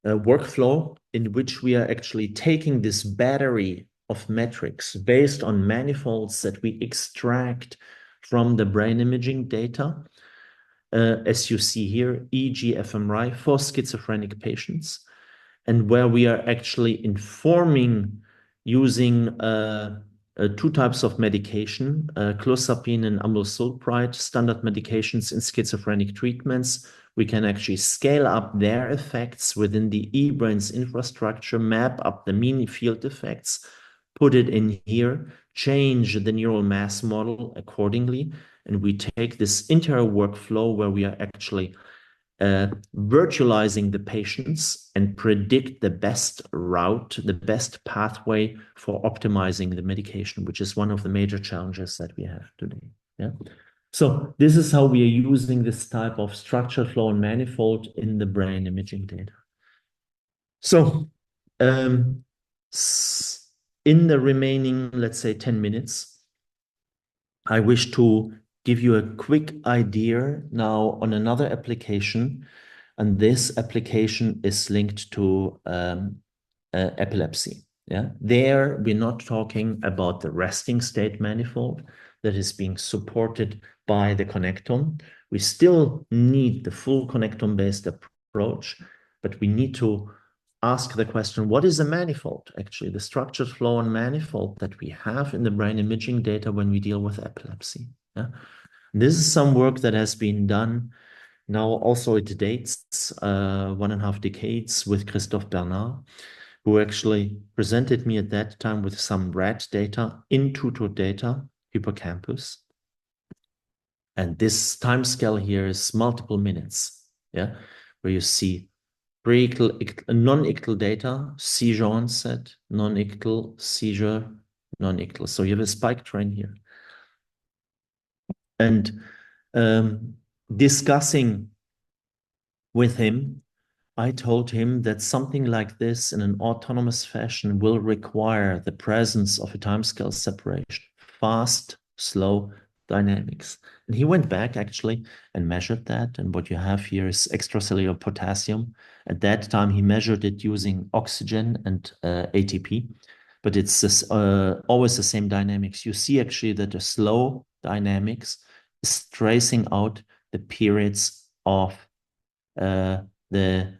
workflow in which we are actually taking this battery of metrics based on manifolds that we extract from the brain imaging data, as you see here, EEG fMRI for schizophrenic patients, and where we are actually informing using two types of medication, clozapine and amlosulpride, standard medications in schizophrenic treatments. We can actually scale up their effects within the EBRAINS infrastructure, map up the mean field effects, put it in here, change the neural mass model accordingly, and we take this entire workflow where we are actually virtualizing the patients and predict the best route, the best pathway for optimizing the medication, which is one of the major challenges that we have today. Yeah. So this is how we are using this type of structured flow and manifold in the brain imaging data. So in the remaining, let's say 10 minutes, I wish to give you a quick idea now on another application, and this application is linked to epilepsy. Yeah, there we're not talking about the resting state manifold that is being supported by the connectome. We still need the full connectome-based approach, but we need to ask the question, what is a manifold? Actually, the structured flow and manifold that we have in the brain imaging data when we deal with epilepsy. Yeah? This is some work that has been done. Now also it dates 1.5 decades with Christophe Bernard, who actually presented me at that time with some rat data, Institut data, hippocampus. And this time scale here is multiple minutes, yeah, where you see non-ictal data, seizure onset, non-ictal, seizure, non-ictal. So you have a spike train here. And discussing with him, I told him that something like this in an autonomous fashion will require the presence of a timescale separation, fast, slow dynamics. And he went back actually and measured that. And what you have here is extracellular potassium. At that time, he measured it using oxygen and ATP, but it's this, always the same dynamics. You see actually that the slow dynamics is tracing out the periods of the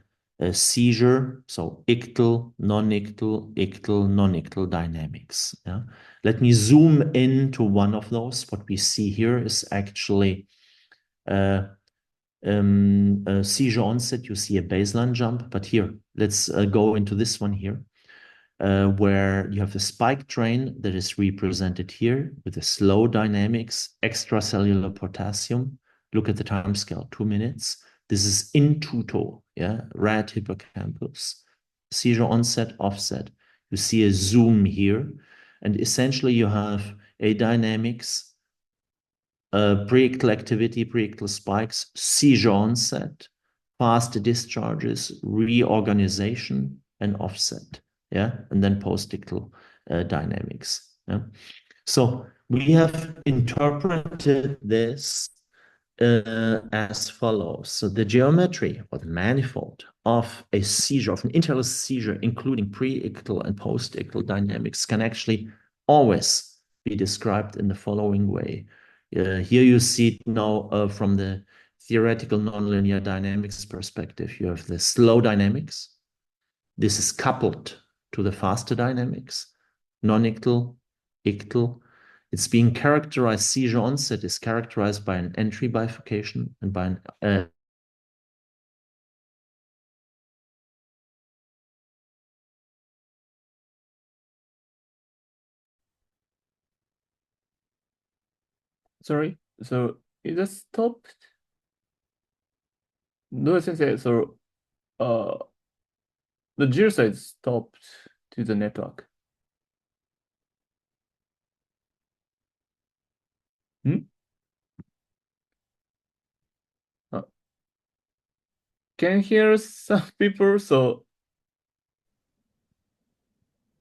seizure, so ictal, non-ictal, non-ictal dynamics. Yeah? Let me zoom into one of those. What we see here is actually a seizure onset. You see a baseline jump, but here, let's go into this one here, where you have a spike train that is represented here with a slow dynamics, extracellular potassium. Look at the time scale, 2 minutes. This is in tutto, yeah, red hippocampus. Seizure onset, offset. You see a zoom here, and essentially you have a dynamics, pre-ictal activity, pre-ictal spikes, seizure onset, fast discharges, reorganization, and offset, yeah, and then post-ictal dynamics. Yeah? So we have interpreted this as follows. So the geometry or the manifold of a seizure, of an interval seizure, including pre-ictal and post-ictal dynamics, can actually always be described in the following way. Here you see it now from the theoretical nonlinear dynamics perspective. You have the slow dynamics. This is coupled to the faster dynamics, non-ictal, ictal. It's being characterized, seizure onset is characterized by an entry bifurcation and by an Sorry, so it just stopped. No, sensei, so the Jirsa is stopped to the network. Can hear some people, so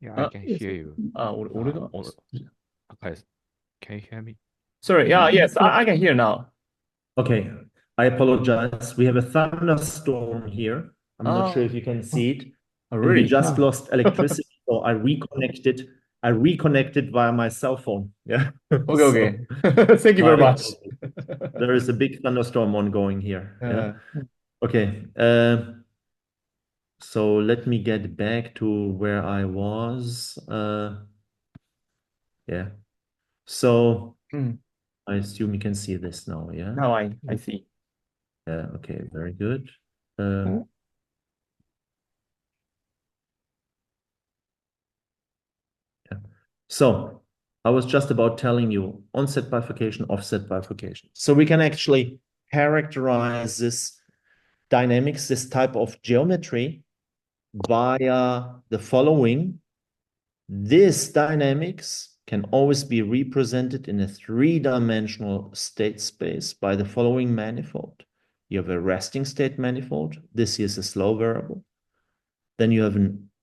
Yeah, I can Yes. hear you. 우리가 Okay, can you hear me? sorry, yes, I can hear now. Okay, I apologize. We have a thunderstorm here. I'm not sure if you can see it. Oh, And we really? just lost electricity, so I reconnected. I reconnected via my cell phone. Yeah. Okay. So Thank you very much. there is a big thunderstorm ongoing here. Yeah. Okay. So let me get back to where I was. Yeah. So I assume you can see this now. Yeah. Now I see. Yeah. Okay. Very good. So I was just about telling you onset bifurcation, offset bifurcation. So we can actually characterize this dynamics, this type of geometry via the following. This dynamics can always be represented in a three-dimensional state space by the following manifold. You have a resting state manifold. This is a slow variable. Then you have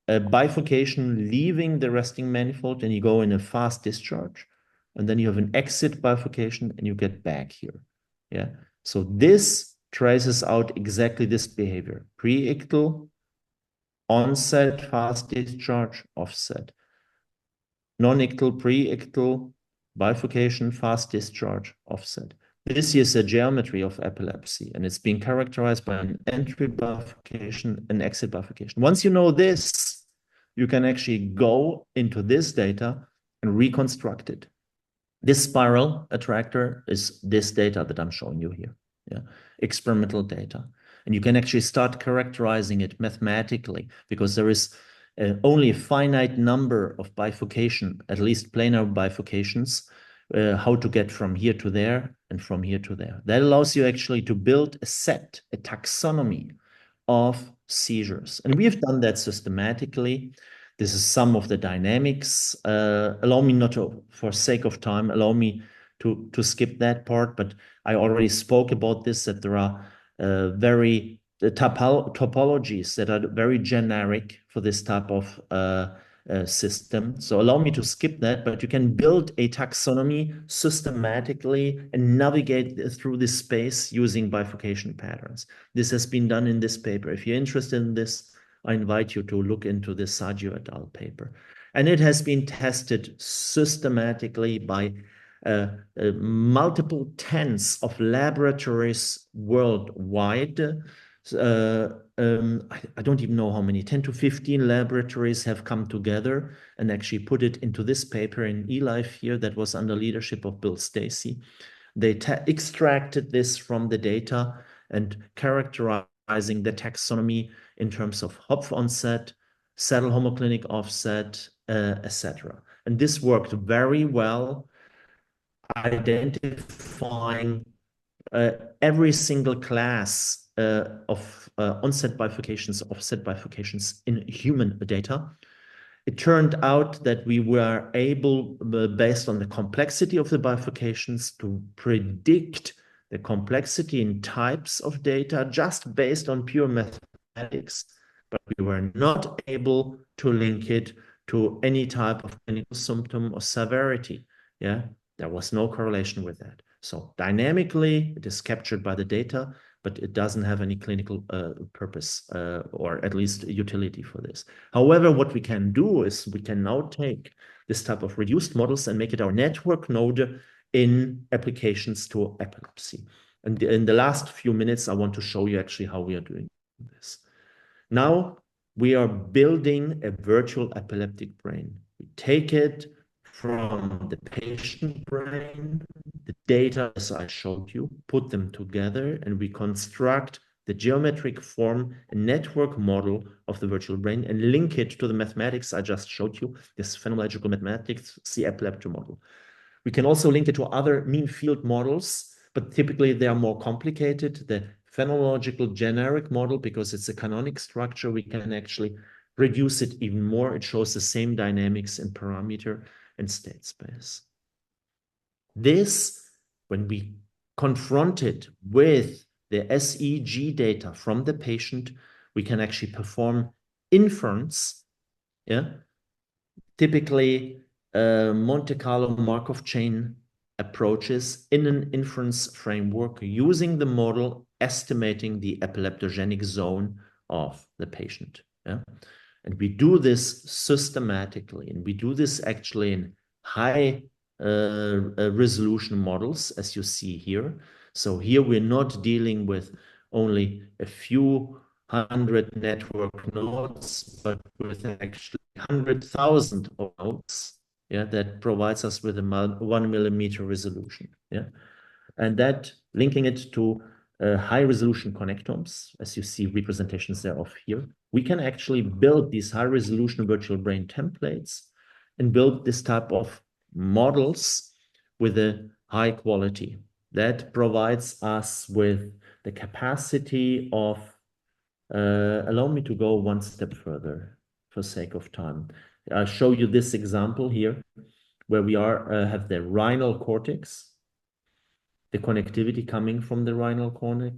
a bifurcation leaving the resting manifold and you go in a fast discharge. And then you have an exit bifurcation and you get back here. Yeah. So this traces out exactly this behavior. Pre-ictal, onset, fast discharge, offset. Non-ictal, pre-ictal, bifurcation, fast discharge, offset. This is a geometry of epilepsy, and it's being characterized by an entry bifurcation and exit bifurcation. Once you know this, you can actually go into this data and reconstruct it. This spiral attractor is this data that I'm showing you here, yeah, experimental data. And you can actually start characterizing it mathematically because there is only a finite number of bifurcation, at least planar bifurcations, how to get from here to there and from here to there. That allows you actually to build a set, a taxonomy of seizures. And we have done that systematically. This is some of the dynamics. Allow me not to, for sake of time, allow me to skip that part, but I already spoke about this, that there are topologies that are very generic for this type of system. So allow me to skip that, but you can build a taxonomy systematically and navigate through this space using bifurcation patterns. This has been done in this paper. If you're interested in this, I invite you to look into this Saggio et al. Paper. And it has been tested systematically by multiple tens of laboratories worldwide, I don't even know how many, 10 to 15 laboratories have come together and actually put it into this paper in eLife here that was under leadership of Bill Stacy. They extracted this from the data and characterizing the taxonomy in terms of Hopf onset, saddle homoclinic offset, etc. And this worked very well, identifying every single class of onset bifurcations, offset bifurcations in human data. It turned out that we were able, based on the complexity of the bifurcations, to predict the complexity in types of data just based on pure mathematics, but we were not able to link it to any type of clinical symptom or severity. Yeah, there was no correlation with that. So dynamically, it is captured by the data, but it doesn't have any clinical purpose or at least utility for this. However, what we can do is we can now take this type of reduced models and make it our network node in applications to epilepsy. And in the last few minutes, I want to show you actually how we are doing this. Now, we are building a virtual epileptic brain. We take it from the patient brain, the data as I showed you, put them together, and we construct the geometric form, a network model of the virtual brain, and link it to the mathematics I just showed you, this phenomenological mathematics, the epileptic model. We can also link it to other mean field models, but typically they are more complicated. The phenomenological generic model, because it's a canonic structure, we can actually reduce it even more. It shows the same dynamics in parameter and state space. This, when we confront it with the SEG data from the patient, we can actually perform inference, yeah, typically Monte Carlo Markov chain approaches in an inference framework using the model estimating the epileptogenic zone of the patient. Yeah? And we do this systematically, and we do this actually in high resolution models, as you see here. So here we're not dealing with only a few hundred network nodes, but with actually 100,000 nodes, yeah, that provides us with a 1 millimeter resolution, yeah, and that linking it to high resolution connectomes, as you see representations thereof here, we can actually build these high resolution virtual brain templates and build this type of models with a high quality that provides us with the capacity of allow me to go one step further for sake of time. I'll show you this example here where we have the rhinal cortex, the connectivity coming from the rhinal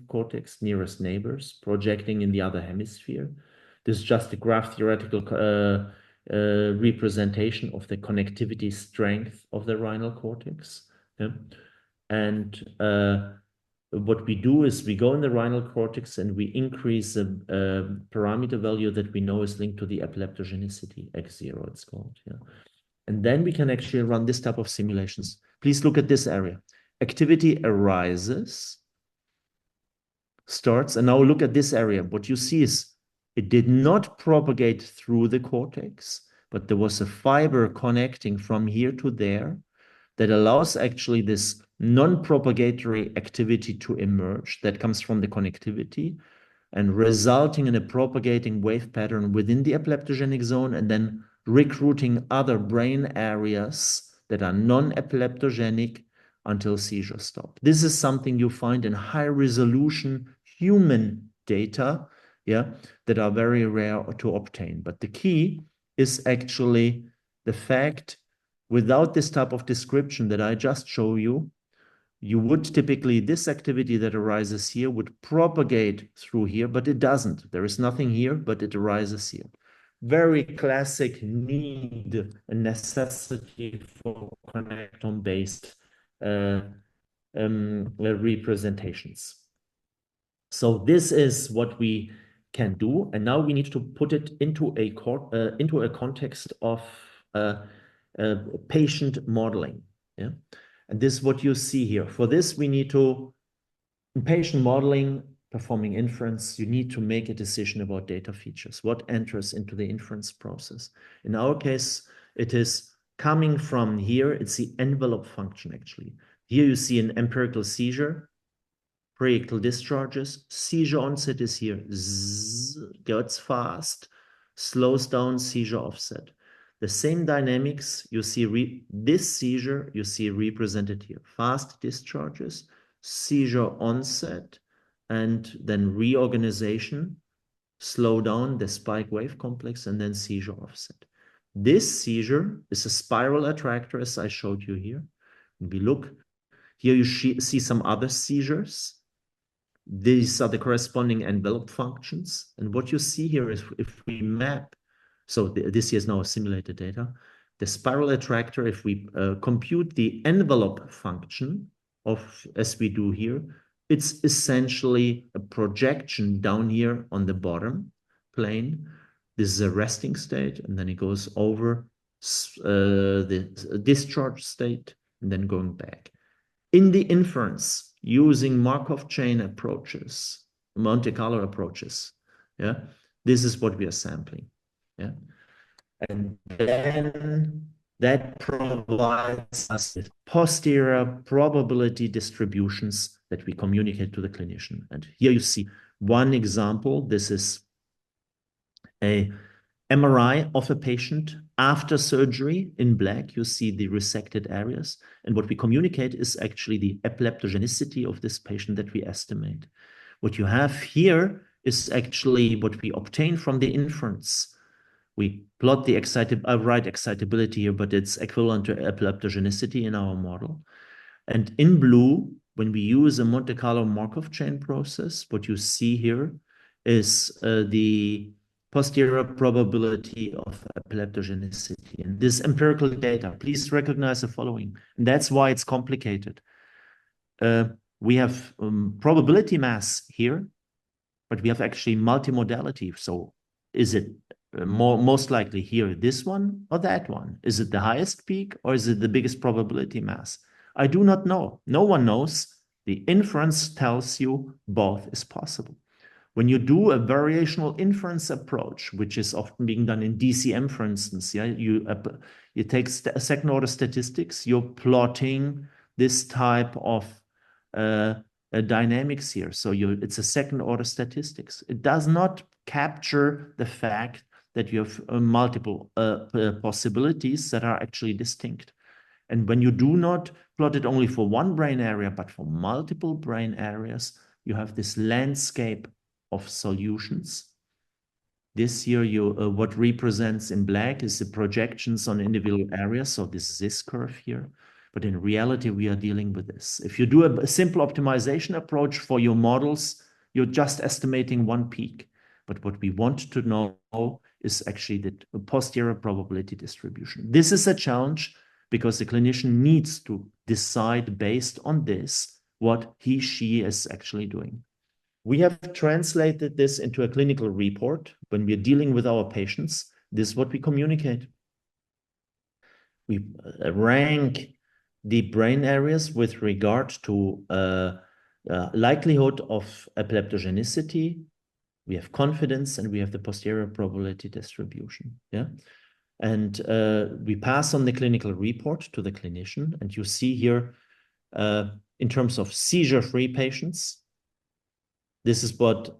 cortex, nearest neighbors, projecting in the other hemisphere. This is just a graph theoretical representation of the connectivity strength of the rhinal cortex. Yeah? And what we do is we go in the rhinal cortex and we increase the parameter value that we know is linked to the epileptogenicity, X0 it's called. Yeah? And then we can actually run this type of simulations. Please look at this area. Activity arises, starts, and now look at this area. What you see is it did not propagate through the cortex, but there was a fiber connecting from here to there that allows actually this non-propagatory activity to emerge that comes from the connectivity and resulting in a propagating wave pattern within the epileptogenic zone and then recruiting other brain areas that are non-epileptogenic until seizures stop. This is something you find in high resolution human data, yeah, that are very rare to obtain. But the key is actually the fact, without this type of description that I just show you, you would typically, this activity that arises here would propagate through here, but it doesn't. There is nothing here, but it arises here. Very classic need and necessity for connectome-based representations. So this is what we can do, and now we need to put it into a context of patient modeling. Yeah, and this is what you see here. For this, we need to, in patient modeling, performing inference, you need to make a decision about data features. What enters into the inference process? In our case, it is coming from here. It's the envelope function, actually. Here you see an empirical seizure, pre-ictal discharges. Seizure onset is here. Zzz, gets fast, slows down, seizure offset. The same dynamics you see, this seizure you see represented here. Fast discharges, seizure onset, and then reorganization, slow down the spike wave complex, and then seizure offset. This seizure is a spiral attractor, as I showed you here. And we look, here you see some other seizures. These are the corresponding envelope functions. And what you see here is if we map, so this is now simulated data, the spiral attractor, if we compute the envelope function of, as we do here, it's essentially a projection down here on the bottom plane. This is a resting state, and then it goes over the discharge state, and then going back. In the inference, using Markov chain approaches, Monte Carlo approaches, yeah, this is what we are sampling, yeah. And then that provides us with posterior probability distributions that we communicate to the clinician. And here you see one example. This is a MRI of a patient after surgery. In black, you see the resected areas. And what we communicate is actually the epileptogenicity of this patient that we estimate. What you have here is actually what we obtain from the inference. We plot the right excitability here, but it's equivalent to epileptogenicity in our model. And in blue, when we use a Monte Carlo Markov chain process, what you see here is the posterior probability of epileptogenicity. And this empirical data, please recognize the following. And that's why it's complicated. We have probability mass here, but we have actually multimodality. So is it most likely here, this one or that one? Is it the highest peak or is it the biggest probability mass? I do not know. No one knows. The inference tells you both is possible. When you do a variational inference approach, which is often being done in DCM, for instance, yeah, you take second order statistics, you're plotting this type of dynamics here. So it's a second order statistics. It does not capture the fact that you have multiple possibilities that are actually distinct. And when you do not plot it only for one brain area, but for multiple brain areas, you have this landscape of solutions. This here, what represents in black is the projections on individual areas. So this is this curve here. But in reality, we are dealing with this. If you do a simple optimization approach for your models, you're just estimating one peak. But what we want to know is actually the posterior probability distribution. This is a challenge because the clinician needs to decide based on this what he, she is actually doing. We have translated this into a clinical report. When we're dealing with our patients, this is what we communicate. We rank the brain areas with regard to likelihood of epileptogenicity. We have confidence, and we have the posterior probability distribution. Yeah, and we pass on the clinical report to the clinician, and you see here in terms of seizure-free patients. This is what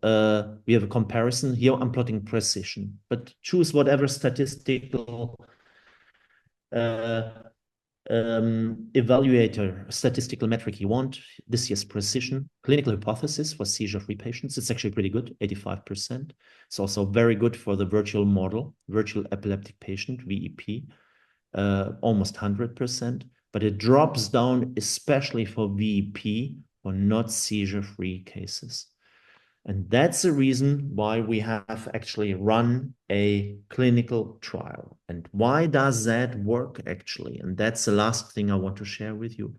we have a comparison here. I'm plotting precision, but choose whatever statistical evaluator, statistical metric you want. This is precision. Clinical hypothesis for seizure-free patients. It's actually pretty good, 85%. It's also very good for the virtual model, virtual epileptic patient, VEP, almost 100%. But it drops down, especially for VEP, or not seizure-free cases. And that's the reason why we have actually run a clinical trial. And why does that work actually? And that's the last thing I want to share with you.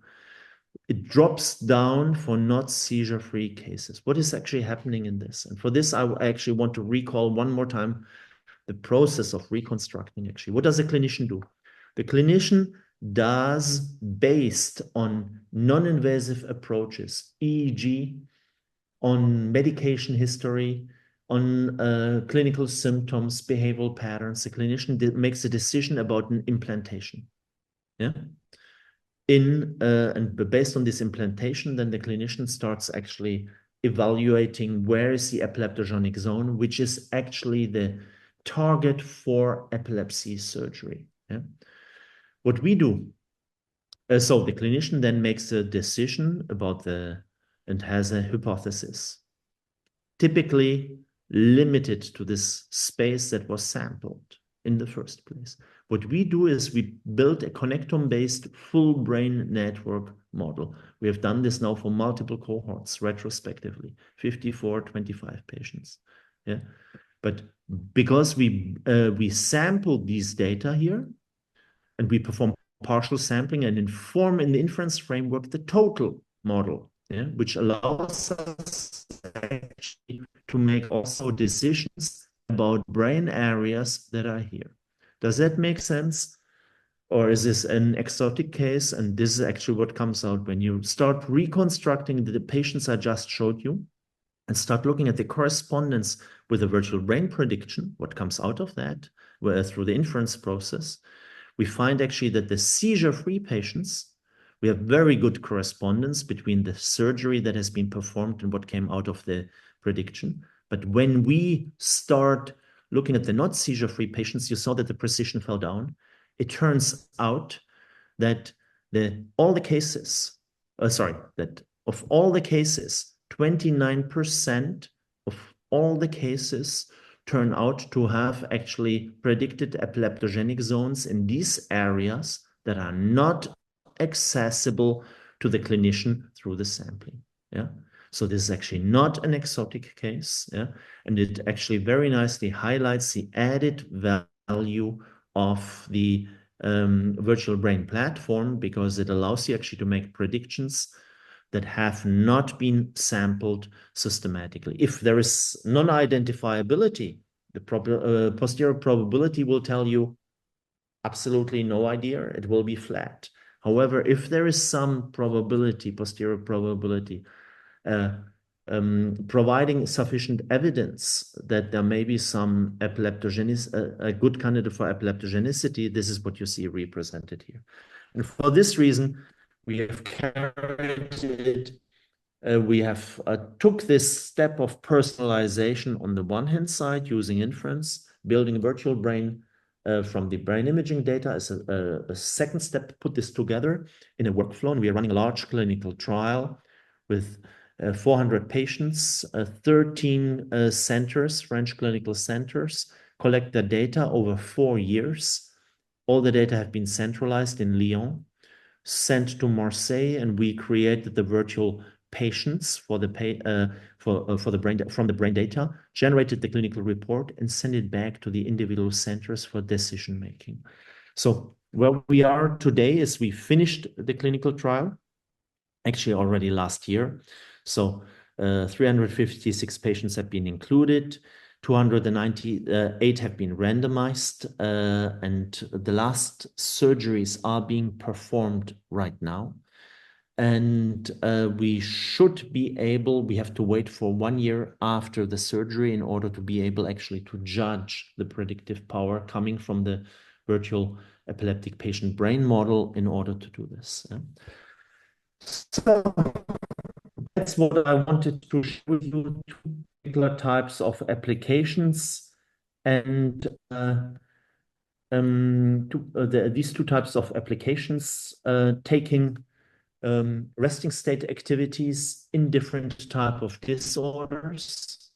It drops down for not seizure-free cases. What is actually happening in this? And for this, I actually want to recall one more time the process of reconstructing actually. What does a clinician do? The clinician does, based on non-invasive approaches, e.g., on medication history, on clinical symptoms, behavioral patterns. The clinician makes a decision about an implantation. Yeah. And based on this implantation, then the clinician starts actually evaluating where is the epileptogenic zone, which is actually the target for epilepsy surgery. Yeah? What we do, so the clinician then makes a decision about and has a hypothesis, typically limited to this space that was sampled in the first place. What we do is we build a connectome-based full brain network model. We have done this now for multiple cohorts retrospectively, 54, 25 patients. Yeah, but because we sample these data here, and we perform partial sampling and inform in the inference framework the total model, yeah, which allows us actually to make also decisions about brain areas that are here. Does that make sense? Or is this an exotic case? And this is actually what comes out when you start reconstructing the patients I just showed you and start looking at the correspondence with the virtual brain prediction, what comes out of that through the inference process. We find actually that the seizure-free patients, we have very good correspondence between the surgery that has been performed and what came out of the prediction. But when we start looking at the not seizure-free patients, you saw that the precision fell down. It turns out that that of all the cases, 29% of all the cases turn out to have actually predicted epileptogenic zones in these areas that are not accessible to the clinician through the sampling. Yeah. So this is actually not an exotic case. Yeah. And it actually very nicely highlights the added value of the virtual brain platform, because it allows you actually to make predictions that have not been sampled systematically. If there is non-identifiability, the posterior probability will tell you absolutely no idea, it will be flat. However, if there is some probability, posterior probability, providing sufficient evidence that there may be some epileptogenicity, a good candidate for epileptogenicity, this is what you see represented here. And for this reason, we have carried it. We have took this step of personalization on the one hand side using inference, building a virtual brain from the brain imaging data as a second step, put this together in a workflow. And we are running a large clinical trial with 400 patients, 13 centers, French clinical centers, collect the data over 4 years. All the data have been centralized in Lyon, sent to Marseille, and we created the virtual patients for the brain from the brain data, generated the clinical report, and sent it back to the individual centers for decision making. So where we are today is we finished the clinical trial, actually already last year. So 356 patients have been included. 298 have been randomized, and the last surgeries are being performed right now. And we should be able, we have to wait for 1 year after the surgery in order to be able actually to judge the predictive power coming from the virtual epileptic patient brain model in order to do this. So that's what I wanted to show you, two particular types of applications, and these two types of applications taking resting state activities in different type of disorders,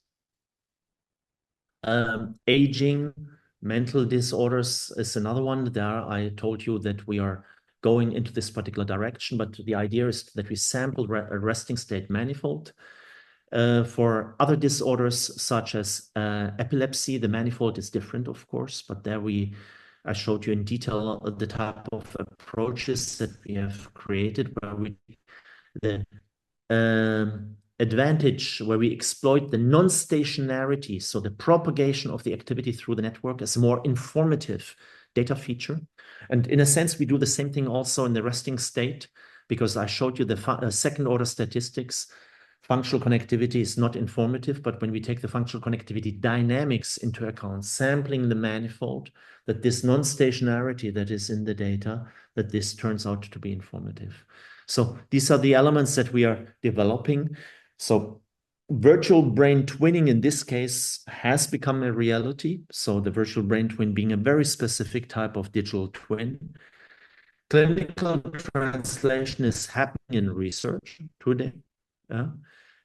aging, mental disorders is another one. There I told you that we are going into this particular direction, but the idea is that we sample a resting state manifold. For other disorders such as epilepsy, the manifold is different, of course, but there I showed you in detail the type of approaches that we have created, where the advantage where we exploit the non-stationarity, so the propagation of the activity through the network, as a more informative data feature. And in a sense, we do the same thing also in the resting state, because I showed you the second order statistics functional connectivity is not informative, but when we take the functional connectivity dynamics into account, sampling the manifold, that this non-stationarity that is in the data, that this turns out to be informative. So these are the elements that we are developing. So virtual brain twinning in this case has become a reality. So the virtual brain twin being a very specific type of digital twin. Clinical translation is happening in research today.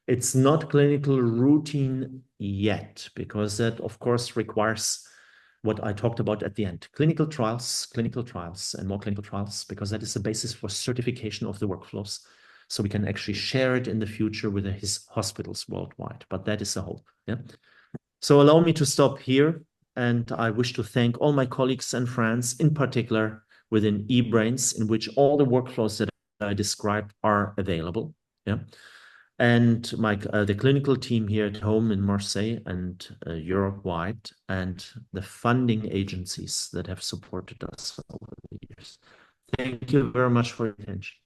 It's not clinical routine yet, because that, of course, requires what I talked about at the end. Clinical trials, and more clinical trials, because that is the basis for certification of the workflows. So we can actually share it in the future with his hospitals worldwide. But that is the hope. Yeah. So allow me to stop here. And I wish to thank all my colleagues and friends, in particular within EBRAINS, in which all the workflows that I described are available. Yeah. And the clinical team here at home in Marseille and Europe-wide, and the funding agencies that have supported us over the years. Thank you very much for your attention.